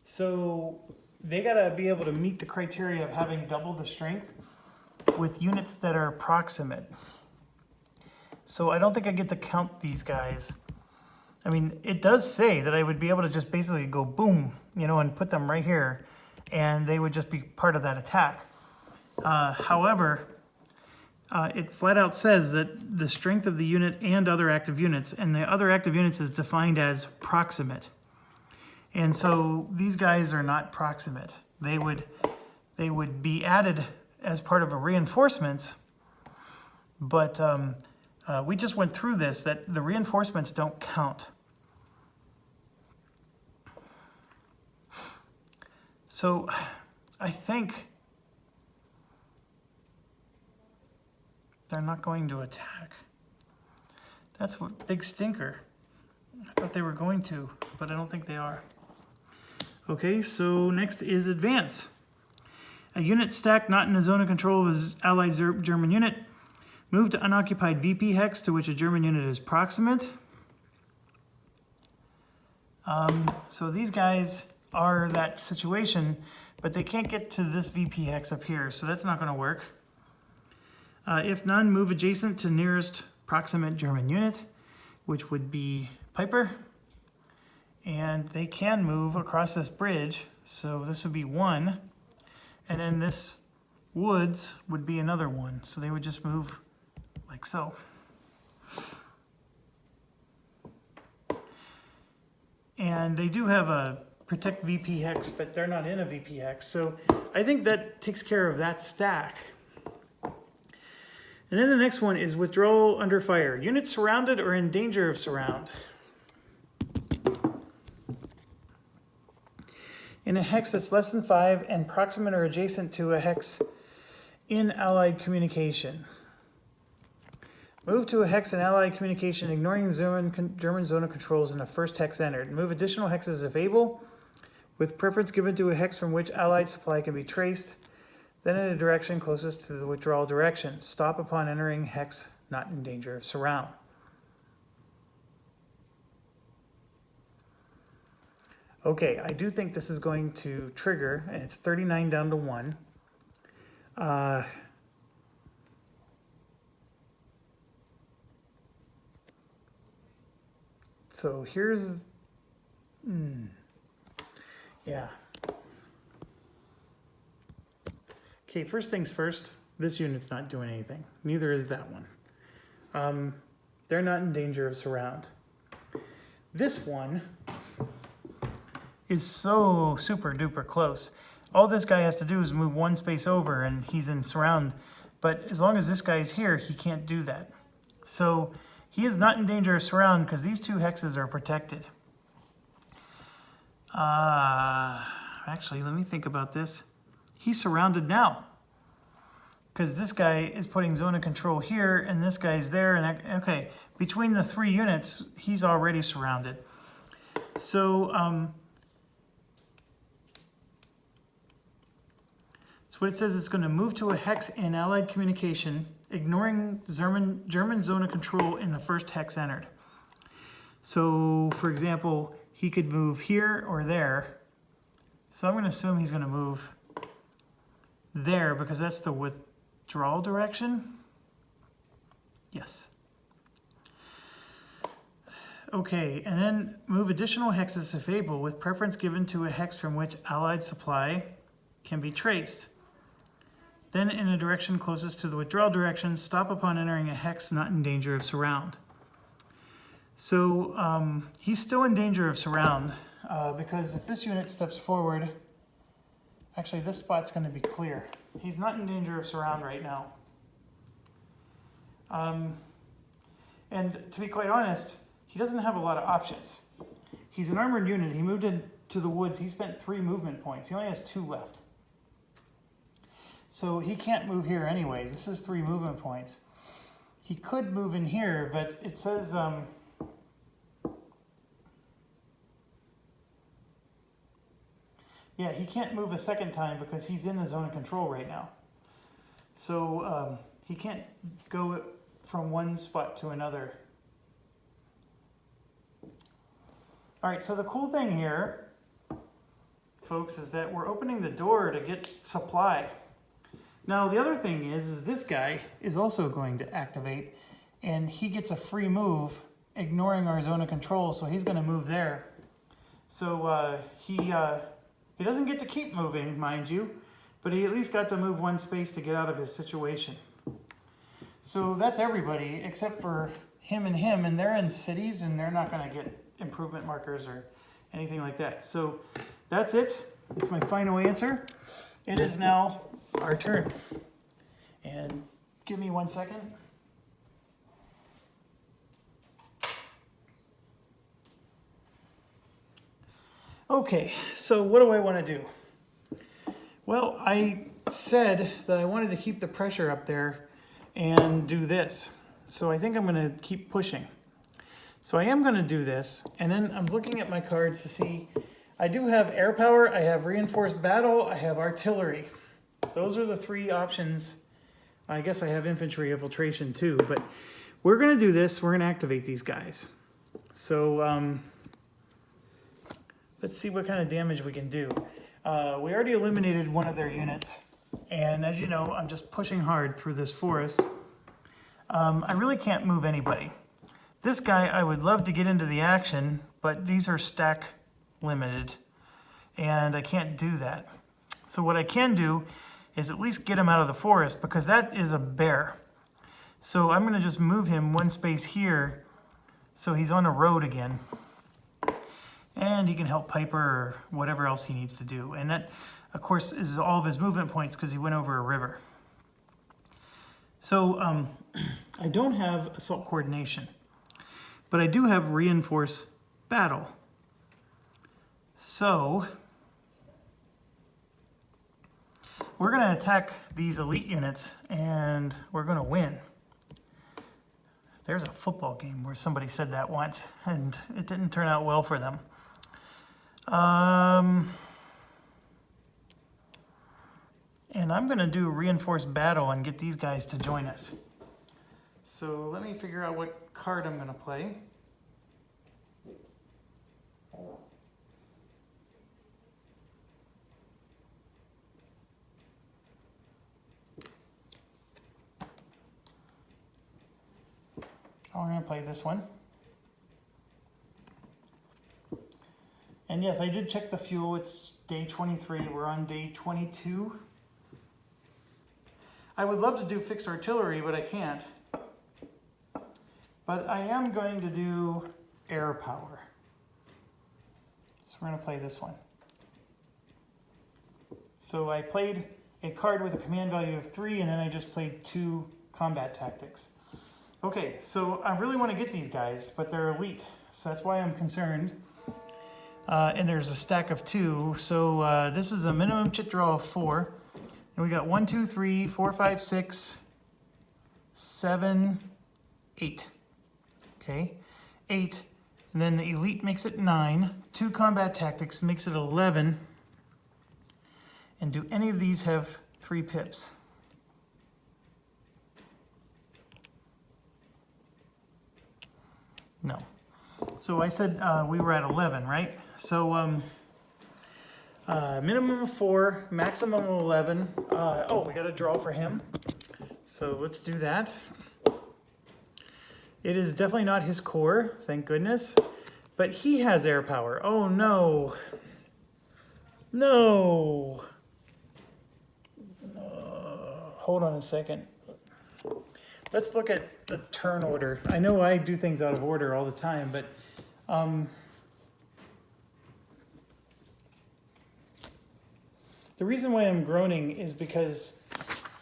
So they gotta be able to meet the criteria of having double the strength with units that are proximate. So I don't think I get to count these guys. I mean, it does say that I would be able to just basically go boom, you know, and put them right here, and they would just be part of that attack. However, it flat out says that the strength of the unit and other active units, and the other active units is defined as proximate. And so these guys are not proximate. They would be added as part of a reinforcement, but we just went through this, that the reinforcements don't count. So I think they're not going to attack. That's what big stinker. I thought they were going to, but I don't think they are. Okay, so next is advance. A unit stack not in the zone of control of an allied German unit. Move to unoccupied VP hex to which a German unit is proximate. So these guys are that situation, but they can't get to this VP hex up here, so that's not going to work. If none, move adjacent to nearest proximate German unit, which would be Piper. And they can move across this bridge, so this would be one. And then this woods would be another one, so they would just move like so. And they do have a protect VP hex, but they're not in a VP hex, so I think that takes care of that stack. And then the next one is withdrawal under fire. Units surrounded or in danger of surround. In a hex that's less than 5 and proximate or adjacent to a hex in Allied communication. Move to a hex in Allied communication, ignoring the German zone of controls in the first hex entered. Move additional hexes if able, with preference given to a hex from which Allied supply can be traced, then in a direction closest to the withdrawal direction. Stop upon entering hex not in danger of surround. Okay, I do think this is going to trigger, and it's 39 down to 1. So here's, yeah. Okay, first things first, this unit's not doing anything. Neither is that one. They're not in danger of surround. This one is so super duper close. All this guy has to do is move one space over and he's in surround. But as long as this guy's here, he can't do that. So he is not in danger of surround because these two hexes are protected. Actually, let me think about this. He's surrounded now because this guy is putting zone of control here and this guy's there. And okay, between the three units, he's already surrounded. So, so what it says, it's going to move to a hex in allied communication, ignoring German zone of control in the first hex entered. So, for example, he could move here or there. So I'm going to assume he's going to move there because that's the withdrawal direction. Yes. Okay, and then move additional hexes to Fable with preference given to a hex from which allied supply can be traced. Then in a direction closest to the withdrawal direction, stop upon entering a hex not in danger of surround. So he's still in danger of surround because if this unit steps forward, actually this spot's going to be clear. He's not in danger of surround right now. And to be quite honest, he doesn't have a lot of options. He's an armored unit. He moved into the woods. He spent 3 movement points. He only has 2 left. So he can't move here anyways. This is 3 movement points. He could move in here, but it says yeah, he can't move a second time because he's in the zone of control right now. So he can't go from one spot to another. All right, so the cool thing here, folks, is that we're opening the door to get supply. Now, the other thing is this guy is also going to activate, and he gets a free move, ignoring our zone of control, so he's going to move there. So he doesn't get to keep moving, mind you, but he at least got to move one space to get out of his situation. So that's everybody except for him, and they're in cities, and they're not going to get improvement markers or anything like that. So that's it. It's my final answer. It is now our turn. And give me 1 second. Okay, so what do I want to do? Well, I said that I wanted to keep the pressure up there and do this. So I think I'm going to keep pushing. So I am going to do this, and then I'm looking at my cards to see, I do have air power, I have reinforced battle, I have artillery. Those are the 3 options. I guess I have infantry infiltration too, but we're going to do this, we're going to activate these guys. So let's see what kind of damage we can do. We already eliminated one of their units, and as you know, I'm just pushing hard through this forest. I really can't move anybody. This guy, I would love to get into the action, but these are stack limited, and I can't do that. So what I can do is at least get him out of the forest, because that is a bear. So I'm going to just move him one space here, so he's on the road again. And he can help Piper or whatever else he needs to do. And that, of course, is all of his movement points because he went over a river. So I don't have assault coordination, but I do have reinforce battle. So we're going to attack these elite units and we're going to win. There's a football game where somebody said that once and it didn't turn out well for them. And I'm going to do reinforced battle and get these guys to join us. So let me figure out what card I'm going to play. I'm going to play this one. And yes, I did check the fuel. It's day 23. We're on day 22. I would love to do fixed artillery, but I can't. But I am going to do air power. So we're going to play this one. So I played a card with a command value of 3, and then I just played 2 combat tactics. Okay, so I really want to get these guys, but they're elite. So that's why I'm concerned. And there's a stack of 2. So this is a minimum chit draw of 4. And we got 1, 2, 3, 4, 5, 6, 7, 8. Okay, 8. And then the elite makes it 9. 2 combat tactics makes it 11. And do any of these have 3 pips? No. So I said we were at 11, right? So minimum of 4, maximum of 11. Oh, we got a draw for him. So let's do that. It is definitely not his core, thank goodness. But he has air power. Oh no. No. Hold on a second. Let's look at the turn order. I know I do things out of order all the time, but the reason why I'm groaning is because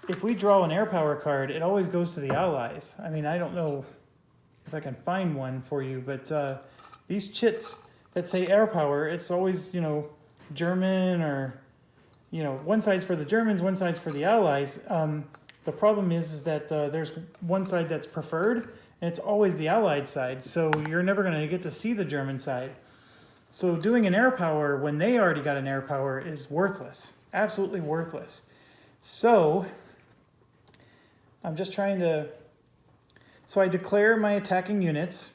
if we draw an air power card, it always goes to the allies. I mean, I don't know if I can find one for you, but these chits that say air power, it's always, you know, German or, you know, one side's for the Germans, one side's for the allies. The problem is that there's one side that's preferred, and it's always the allied side, so you're never going to get to see the German side. So doing an air power when they already got an air power is worthless, absolutely worthless. So I'm just trying to, so I declare my attacking units,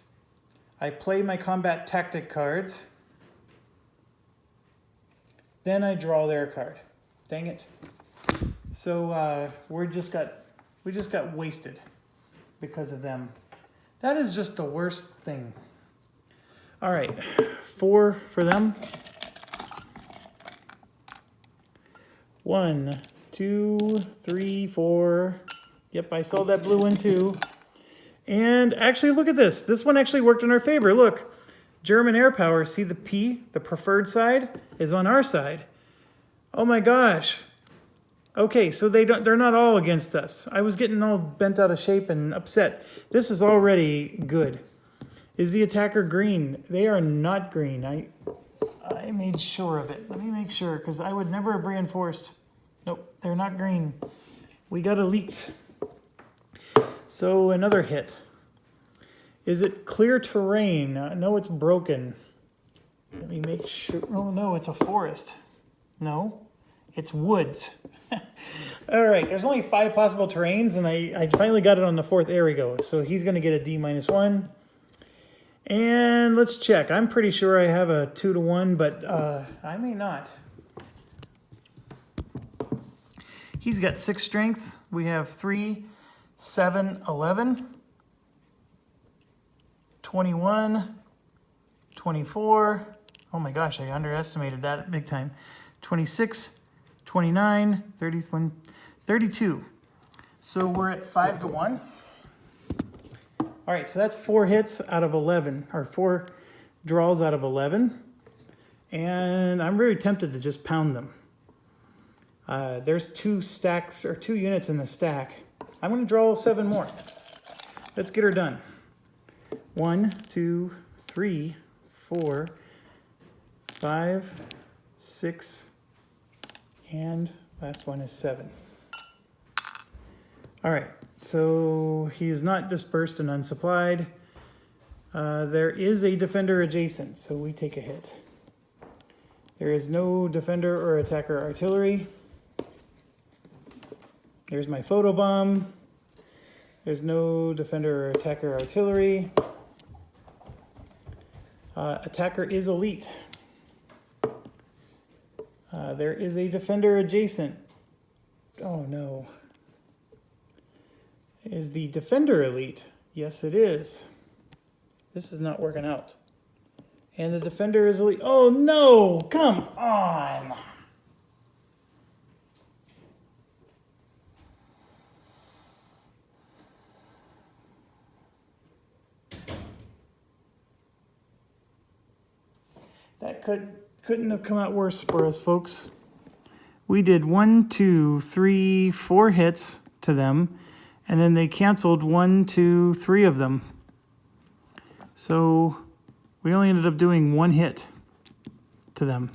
I play my combat tactic cards, then I draw their card. Dang it. So we just got wasted because of them. That is just the worst thing. All right, 4 for them. 1, 2, 3, 4. Yep, I saw that blue one too. And actually, look at this. This one actually worked in our favor. Look, German air power. See the P, the preferred side, is on our side. Oh my gosh. Okay, so they're not all against us. I was getting all bent out of shape and upset. This is already good. Is the attacker green? They are not green. I made sure of it. Let me make sure, because I would never have reinforced. Nope, they're not green. We got elites. So another hit. Is it clear terrain? No, it's broken. Let me make sure. Oh no, it's a forest. No, it's woods. All right, there's only 5 possible terrains, and I finally got it on the 4th. There we go. So he's going to get a D-1. And let's check. I'm pretty sure I have a 2-1, but I may not. He's got 6 strength. We have 3, 7, 11, 21, 24. Oh my gosh, I underestimated that big time. 26, 29, 31, 32. So we're at 5-1. All right, so that's 4 hits out of 11, or 4 draws out of 11. And I'm very tempted to just pound them. There's 2 stacks, or 2 units in the stack. I'm going to draw 7 more. Let's get her done. 1, 2, 3, 4, 5, 6, and last one is 7. All right, so he is not dispersed and unsupplied. There is a defender adjacent, so we take a hit. There is no defender or attacker artillery. There's my photobomb. There's no defender or attacker artillery. Attacker is elite. There is a defender adjacent. Oh no. Is the defender elite? Yes, it is. This is not working out. And the defender is elite. Oh no! Come on! That couldn't have come out worse for us, folks. We did 1, 2, 3, 4 hits to them, and then they canceled 1, 2, 3 of them. So we only ended up doing 1 hit to them.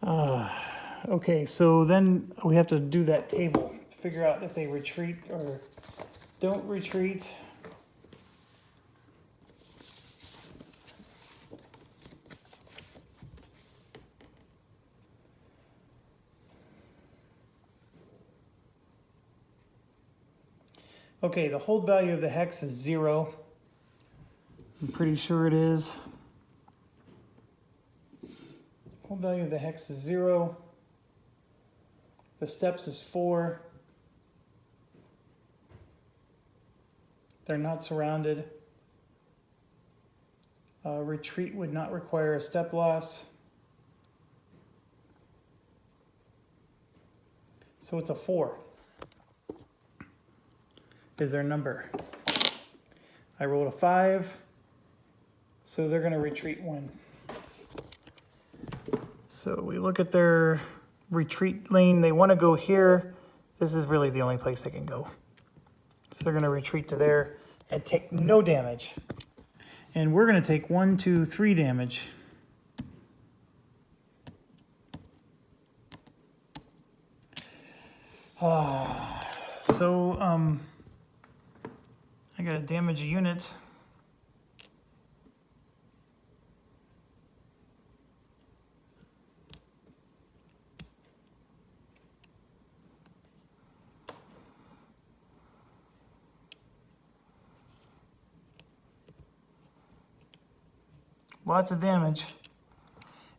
Okay, so then we have to do that table to figure out if they retreat or don't retreat. Okay, the hold value of the hex is 0. I'm pretty sure it is. Hold value of the hex is 0. The steps is 4. They're not surrounded. Retreat would not require a step loss. So it's a 4. Is their number. I rolled a 5, so they're going to retreat 1. So we look at their retreat lane. They want to go here. This is really the only place they can go. So they're going to retreat to there and take no damage. And we're going to take 1, 2, 3 damage. So, I gotta damage a unit. Lots of damage.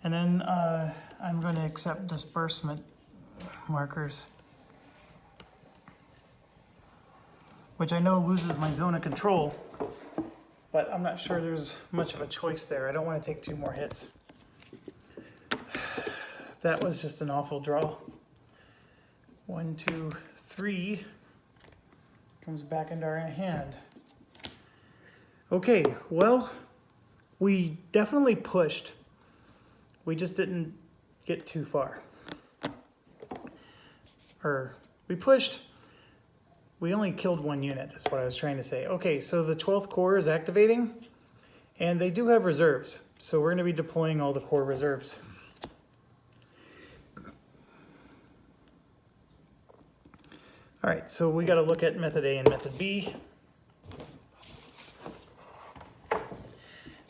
And then I'm going to accept disbursement markers, which I know loses my zone of control, but I'm not sure there's much of a choice there. I don't want to take 2 more hits. That was just an awful draw. 1, 2, 3 comes back into our hand. Okay, well, we definitely pushed. We just didn't get too far. Or we pushed. We only killed 1 unit, is what I was trying to say. Okay, so the 12th core is activating, and they do have reserves. So we're going to be deploying all the core reserves. All right, so we got to look at method A and method B.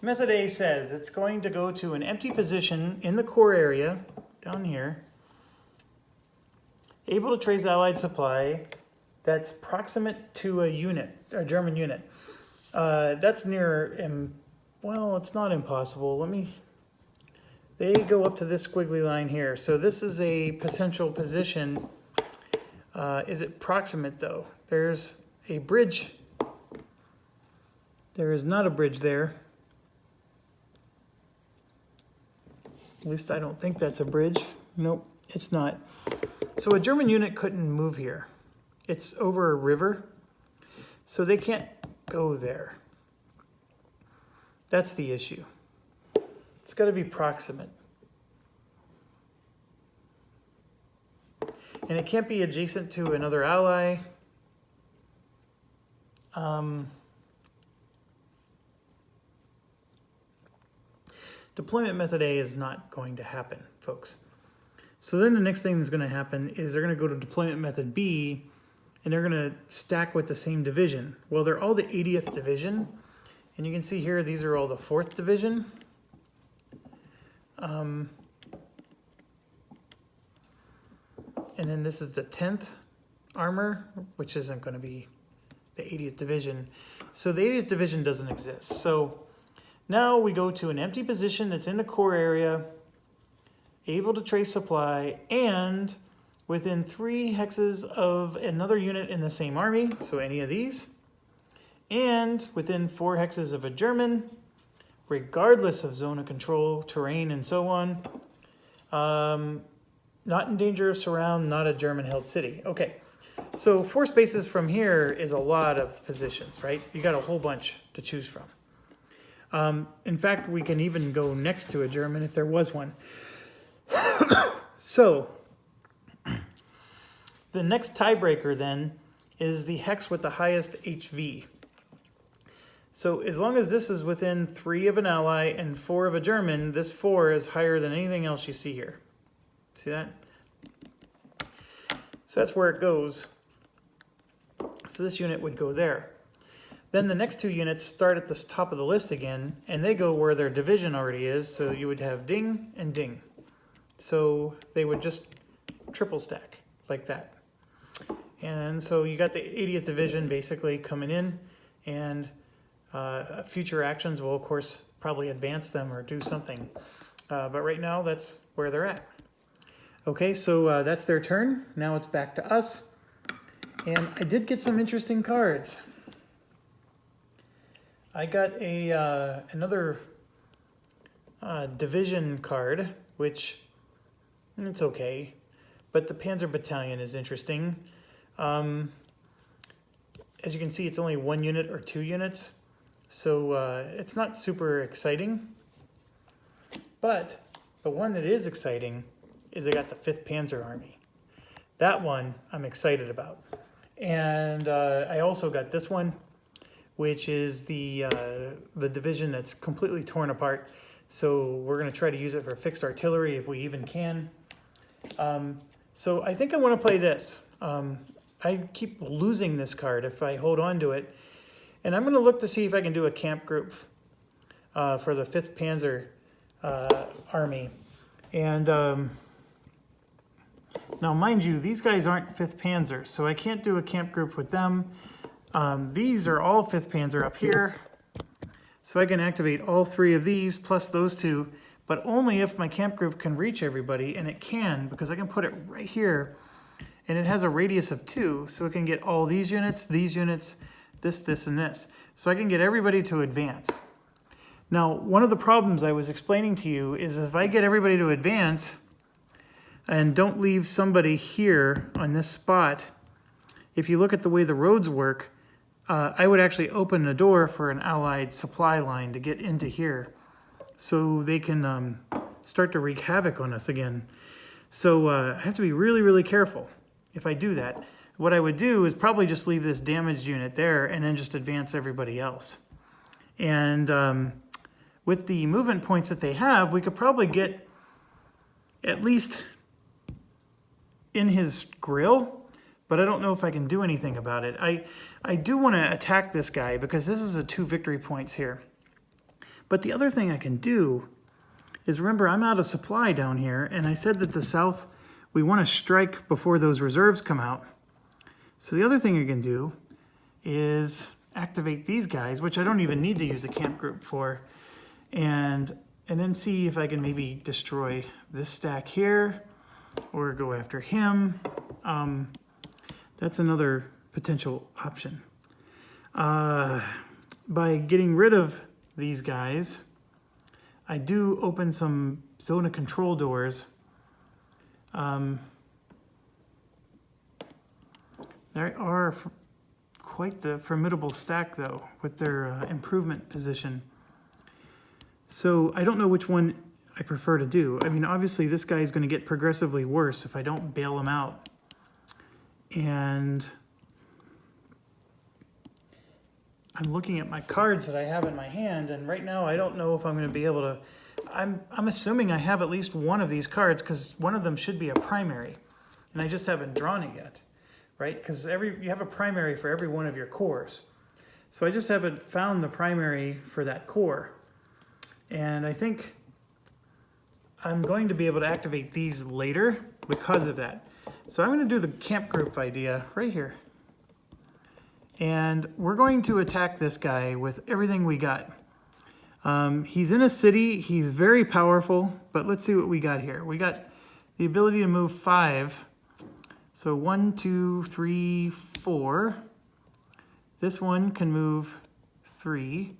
Method A says it's going to go to an empty position in the core area, down here, able to trace allied supply that's proximate to a unit, a German unit. That's near, well, it's not impossible. They go up to this squiggly line here. So this is a potential position. Is it proximate though? There's a bridge. There is not a bridge there. At least I don't think that's a bridge. Nope, it's not. So a German unit couldn't move here. It's over a river, so they can't go there. That's the issue. It's got to be proximate. And it can't be adjacent to another ally. Deployment method A is not going to happen, folks. So then the next thing that's going to happen is they're going to go to deployment method B, and they're going to stack with the same division. Well, they're all the 80th division, and you can see here these are all the 4th division. And then this is the 10th armor, which isn't going to be the 80th division. So the 80th division doesn't exist. So now we go to an empty position that's in the core area, able to trace supply, and within 3 hexes of another unit in the same army, so any of these, and within 4 hexes of a German, regardless of zone of control, terrain, and so on. Not in danger of surround, not a German-held city. Okay, so 4 spaces from here is a lot of positions, right? You got a whole bunch to choose from. In fact, we can even go next to a German if there was one. So, the next tiebreaker then is the hex with the highest HV. So as long as this is within 3 of an ally and 4 of a German, this 4 is higher than anything else you see here. See that? So that's where it goes. So this unit would go there. Then the next 2 units start at the top of the list again, and they go where their division already is, so you would have ding and ding. So they would just triple stack like that. And so you got the 80th Division basically coming in, and future actions will, of course, probably advance them or do something. But right now, that's where they're at. Okay, so that's their turn. Now it's back to us. And I did get some interesting cards. I got another division card, which it's okay. But the Panzer Battalion is interesting. As you can see, it's only 1 unit or 2 units. So it's not super exciting. But the one that is exciting is I got the 5th Panzer Army. That one I'm excited about. And I also got this one, which is the division that's completely torn apart. So we're going to try to use it for fixed artillery if we even can. So I think I want to play this. I keep losing this card if I hold on to it. And I'm going to look to see if I can do a camp group for the 5th Panzer Army. And now, mind you, these guys aren't 5th Panzer, so I can't do a camp group with them. These are all 5th Panzer up here. So I can activate all 3 of these plus those 2, but only if my camp group can reach everybody, and it can because I can put it right here. And it has a radius of 2, so it can get all these units, this, and this. So I can get everybody to advance. Now, one of the problems I was explaining to you is if I get everybody to advance and don't leave somebody here on this spot, if you look at the way the roads work, I would actually open a door for an allied supply line to get into here so they can start to wreak havoc on us again. So I have to be really, really careful if I do that. What I would do is probably just leave this damaged unit there and then just advance everybody else. And with the movement points that they have, we could probably get at least in his grill, but I don't know if I can do anything about it. I do want to attack this guy because this is a 2 victory points here. But the other thing I can do is, remember, I'm out of supply down here, and I said that the south, we want to strike before those reserves come out. So the other thing I can do is activate these guys, which I don't even need to use a camp group for, and then see if I can maybe destroy this stack here or go after him. That's another potential option. By getting rid of these guys, I do open some zone of control doors. They are quite the formidable stack, though, with their improvement position. So I don't know which one I prefer to do. I mean, obviously, this guy is going to get progressively worse if I don't bail him out. And I'm looking at my cards that I have in my hand, and right now I don't know if I'm going to be able to... I'm assuming I have at least one of these cards because one of them should be a primary, and I just haven't drawn it yet, right? Because you have a primary for every one of your cores. So I just haven't found the primary for that core. And I think I'm going to be able to activate these later because of that. So I'm going to do the camp group idea right here. And we're going to attack this guy with everything we got. He's in a city, he's very powerful, but let's see what we got here. We got the ability to move 5. So 1, 2, 3, 4. This one can move 3.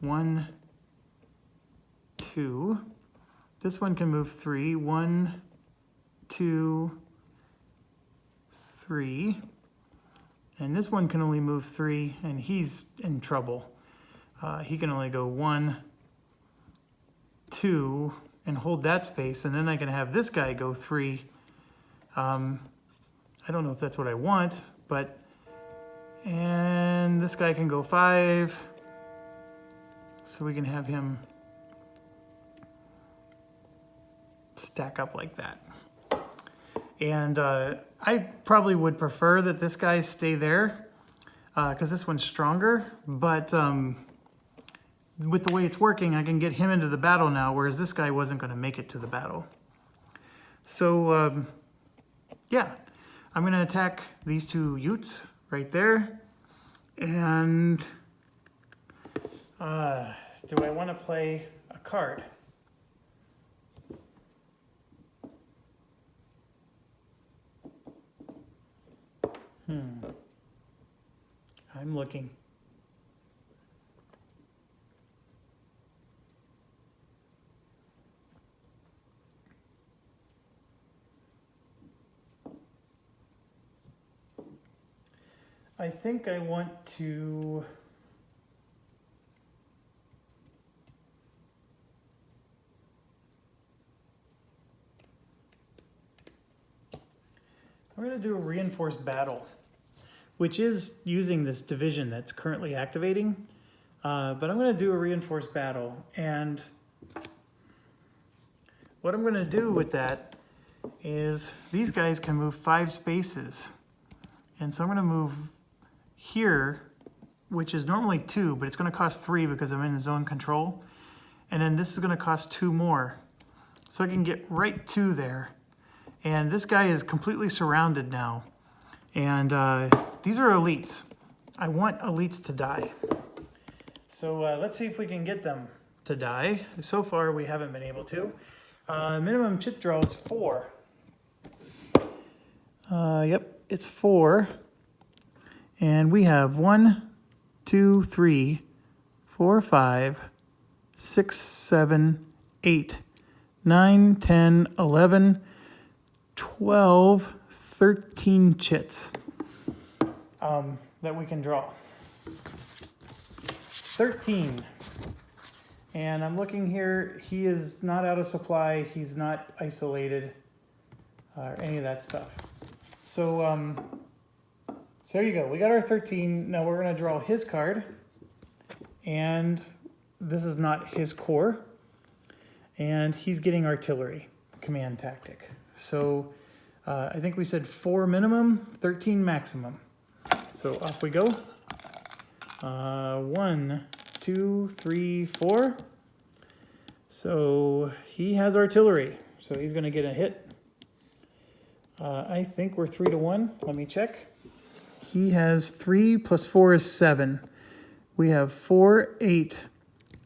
1, 2. This one can move 3. 1, 2, 3. And this one can only move 3, and he's in trouble. He can only go 1, 2, and hold that space, and then I can have this guy go 3. I don't know if that's what I want, but, and this guy can go 5, so we can have him stack up like that. And I probably would prefer that this guy stay there because this one's stronger, but with the way it's working, I can get him into the battle now, whereas this guy wasn't going to make it to the battle. So yeah, I'm going to attack these 2 Utes right there. And do I want to play a card? I'm looking. I think I want to I'm going to do a reinforced battle, which is using this division that's currently activating, but I'm going to do a reinforced battle, and what I'm going to do with that is these guys can move 5 spaces, and so I'm going to move here, which is normally 2, but it's going to cost 3 because I'm in zone control, and then this is going to cost 2 more, so I can get right to there, and this guy is completely surrounded now, and these are elites. I want elites to die. So let's see if we can get them to die. So far, we haven't been able to. Minimum chit draw is 4. Yep, it's 4. And we have 1, 2, 3, 4, 5, 6, 7, 8, 9, 10, 11, 12, 13 chits that we can draw. 13. And I'm looking here, he is not out of supply, he's not isolated, or any of that stuff. So, so there you go, we got our 13. Now we're gonna draw his card, and this is not his core, and he's getting artillery, command tactic. So I think we said 4 minimum, 13 maximum. So off we go. 1, 2, 3, 4. So he has artillery, so he's going to get a hit. I think we're 3 to 1. Let me check. He has 3 plus 4 is 7. We have 4, 8,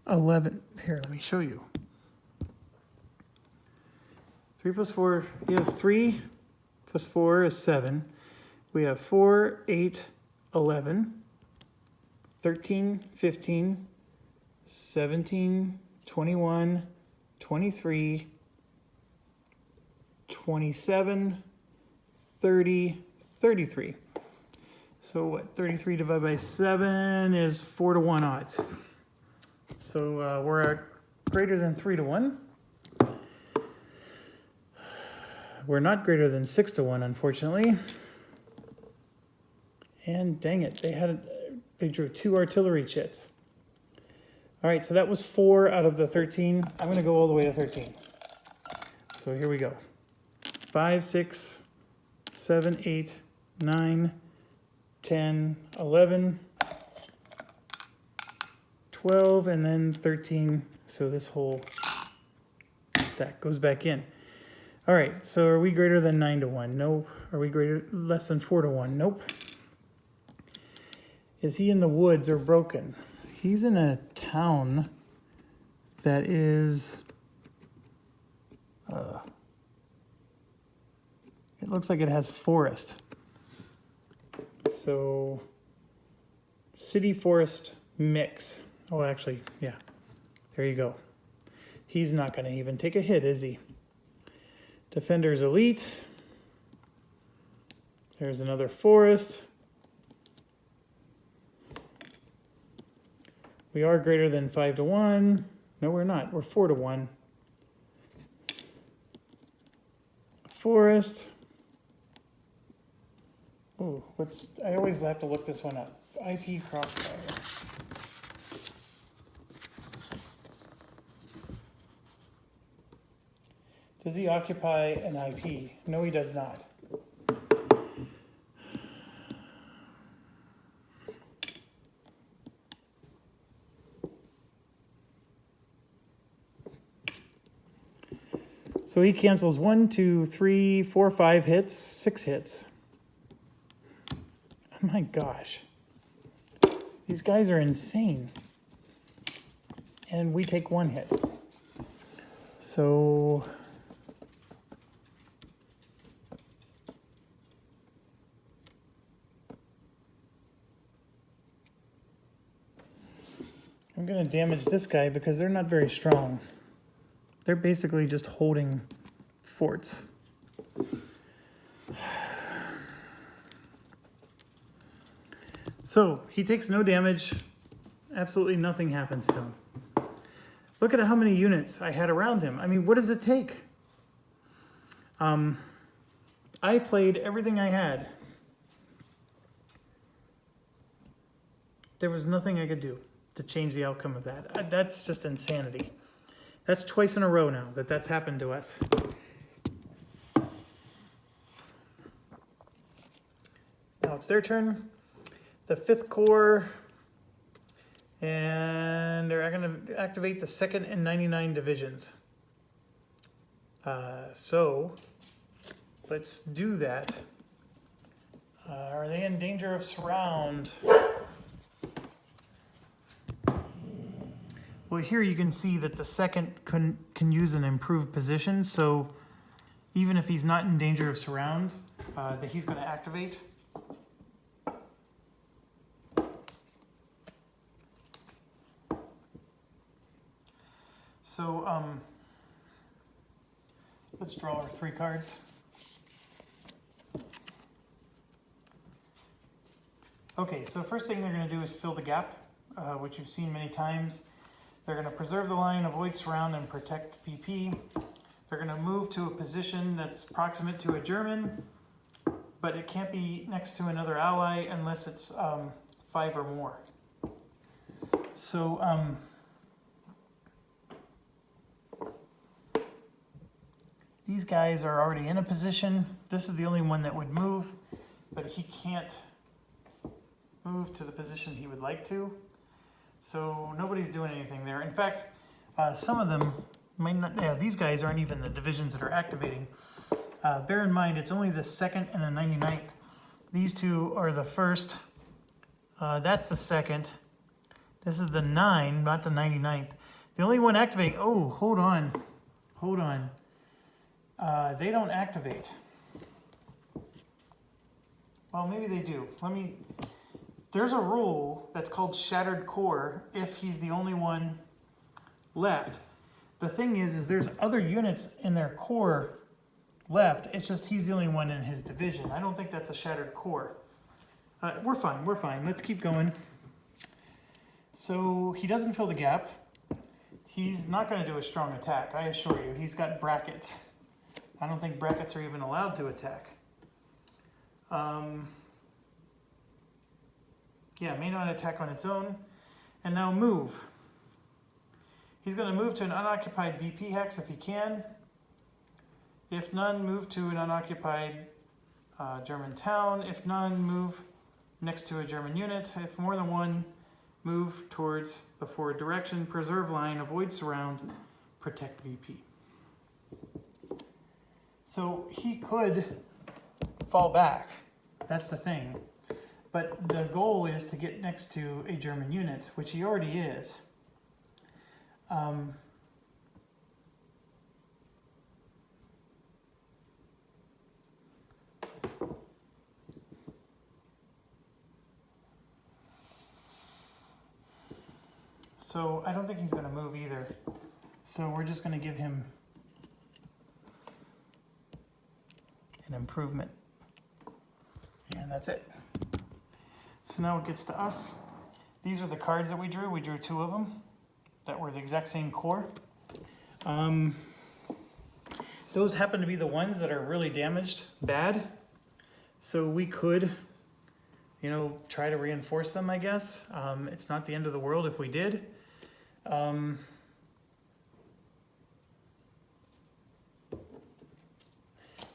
11. Here, let me show you. 3 plus 4, he has 3 plus 4 is 7. We have 4, 8, 11, 13, 15, 17, 21, 23, 27, 30, 33. So what, 33 divided by 7 is 4 to 1 odds. So we're at greater than 3 to 1. We're not greater than 6 to 1, unfortunately. And dang it, they drew 2 artillery chits. All right, so that was 4 out of the 13. I'm gonna go all the way to 13. So here we go. 5, 6, 7, 8, 9, 10, 11, 12, and then 13. So this whole stack goes back in. All right, so are we greater than 9 to 1? No. Are we less than 4 to 1? Nope. Is he in the woods or broken? He's in a town that is, it looks like it has forest. So, city forest mix. Oh, actually, yeah. There you go. He's not going to even take a hit, is he? Defender's elite. There's another forest. We are greater than 5-1. No, we're not. We're 4-1. Forest. Oh, I always have to look this one up. IP crossfire. Does he occupy an IP? No, he does not. So he cancels 1, 2, 3, 4, 5 hits, 6 hits. Oh my gosh. These guys are insane. And we take 1 hit. So I'm going to damage this guy because they're not very strong. They're basically just holding forts. So he takes no damage. Absolutely nothing happens to him. Look at how many units I had around him. I mean, what does it take? I played everything I had. There was nothing I could do to change the outcome of that. That's just insanity. That's twice in a row now that's happened to us. Now it's their turn. The 5th Corps, and they're going to activate the 2nd and 99 divisions. So let's do that. Are they in danger of surround? Well, here you can see that the 2nd can use an improved position, so even if he's not in danger of surround, that he's going to activate. So let's draw our 3 cards. Okay, so first thing they're going to do is fill the gap, which you've seen many times. They're going to preserve the line, avoid surround, and protect VP. They're going to move to a position that's proximate to a German, but it can't be next to another ally unless it's 5 or more. So these guys are already in a position. This is the only one that would move, but he can't move to the position he would like to. So nobody's doing anything there. In fact, some of them might not, these guys aren't even the divisions that are activating. Bear in mind, it's only the 2nd and the 99th. These 2 are the 1st. That's the 2nd. This is the 9, not the 99th. The only one activating, oh, hold on. They don't activate. Well, maybe they do. There's a rule that's called Shattered Core if he's the only one left. The thing is there's other units in their core left. It's just he's the only one in his division. I don't think that's a Shattered Core. We're fine. Let's keep going. So he doesn't fill the gap. He's not going to do a strong attack, I assure you. He's got brackets. I don't think brackets are even allowed to attack. Yeah, may not attack on its own. And now move. He's going to move to an unoccupied VP hex if he can. If none, move to an unoccupied German town. If none, move next to a German unit. If more than one, move towards the forward direction. Preserve line, avoid surround, protect VP. So he could fall back. That's the thing. But the goal is to get next to a German unit, which he already is. So I don't think he's gonna move either. So we're just gonna give him an improvement. And that's it. So now it gets to us. These are the cards that we drew. We drew 2 of them that were the exact same core. Those happen to be the ones that are really damaged bad. So we could, you know, try to reinforce them, I guess. It's not the end of the world if we did.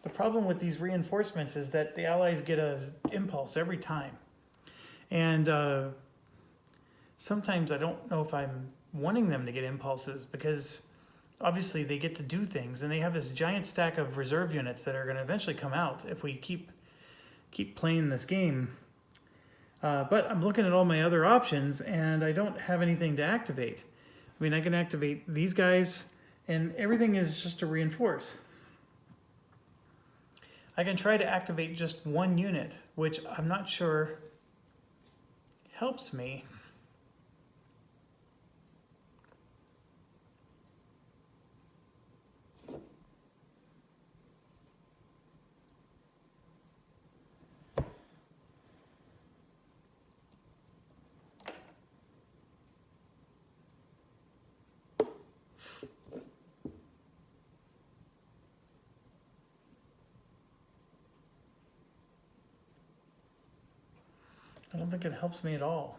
The problem with these reinforcements is that the Allies get an impulse every time. And sometimes I don't know if I'm wanting them to get impulses, because obviously they get to do things, and they have this giant stack of reserve units that are going to eventually come out if we keep playing this game. But I'm looking at all my other options, and I don't have anything to activate. I mean, I can activate these guys, and everything is just to reinforce. I can try to activate just 1 unit, which I'm not sure helps me. I don't think it helps me at all.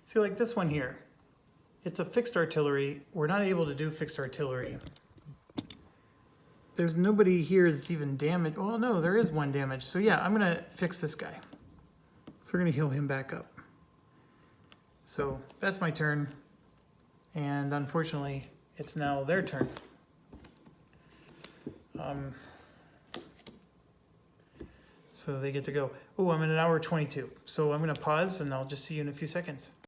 See, like this one here, it's a fixed artillery. We're not able to do fixed artillery. There's nobody here that's even damaged. Well, no, there is 1 damage. So yeah, I'm gonna fix this guy. So we're gonna heal him back up. So that's my turn. And unfortunately, it's now their turn. So they get to go. Oh, I'm at 1 hour 22. So I'm gonna pause, and I'll just see you in a few seconds.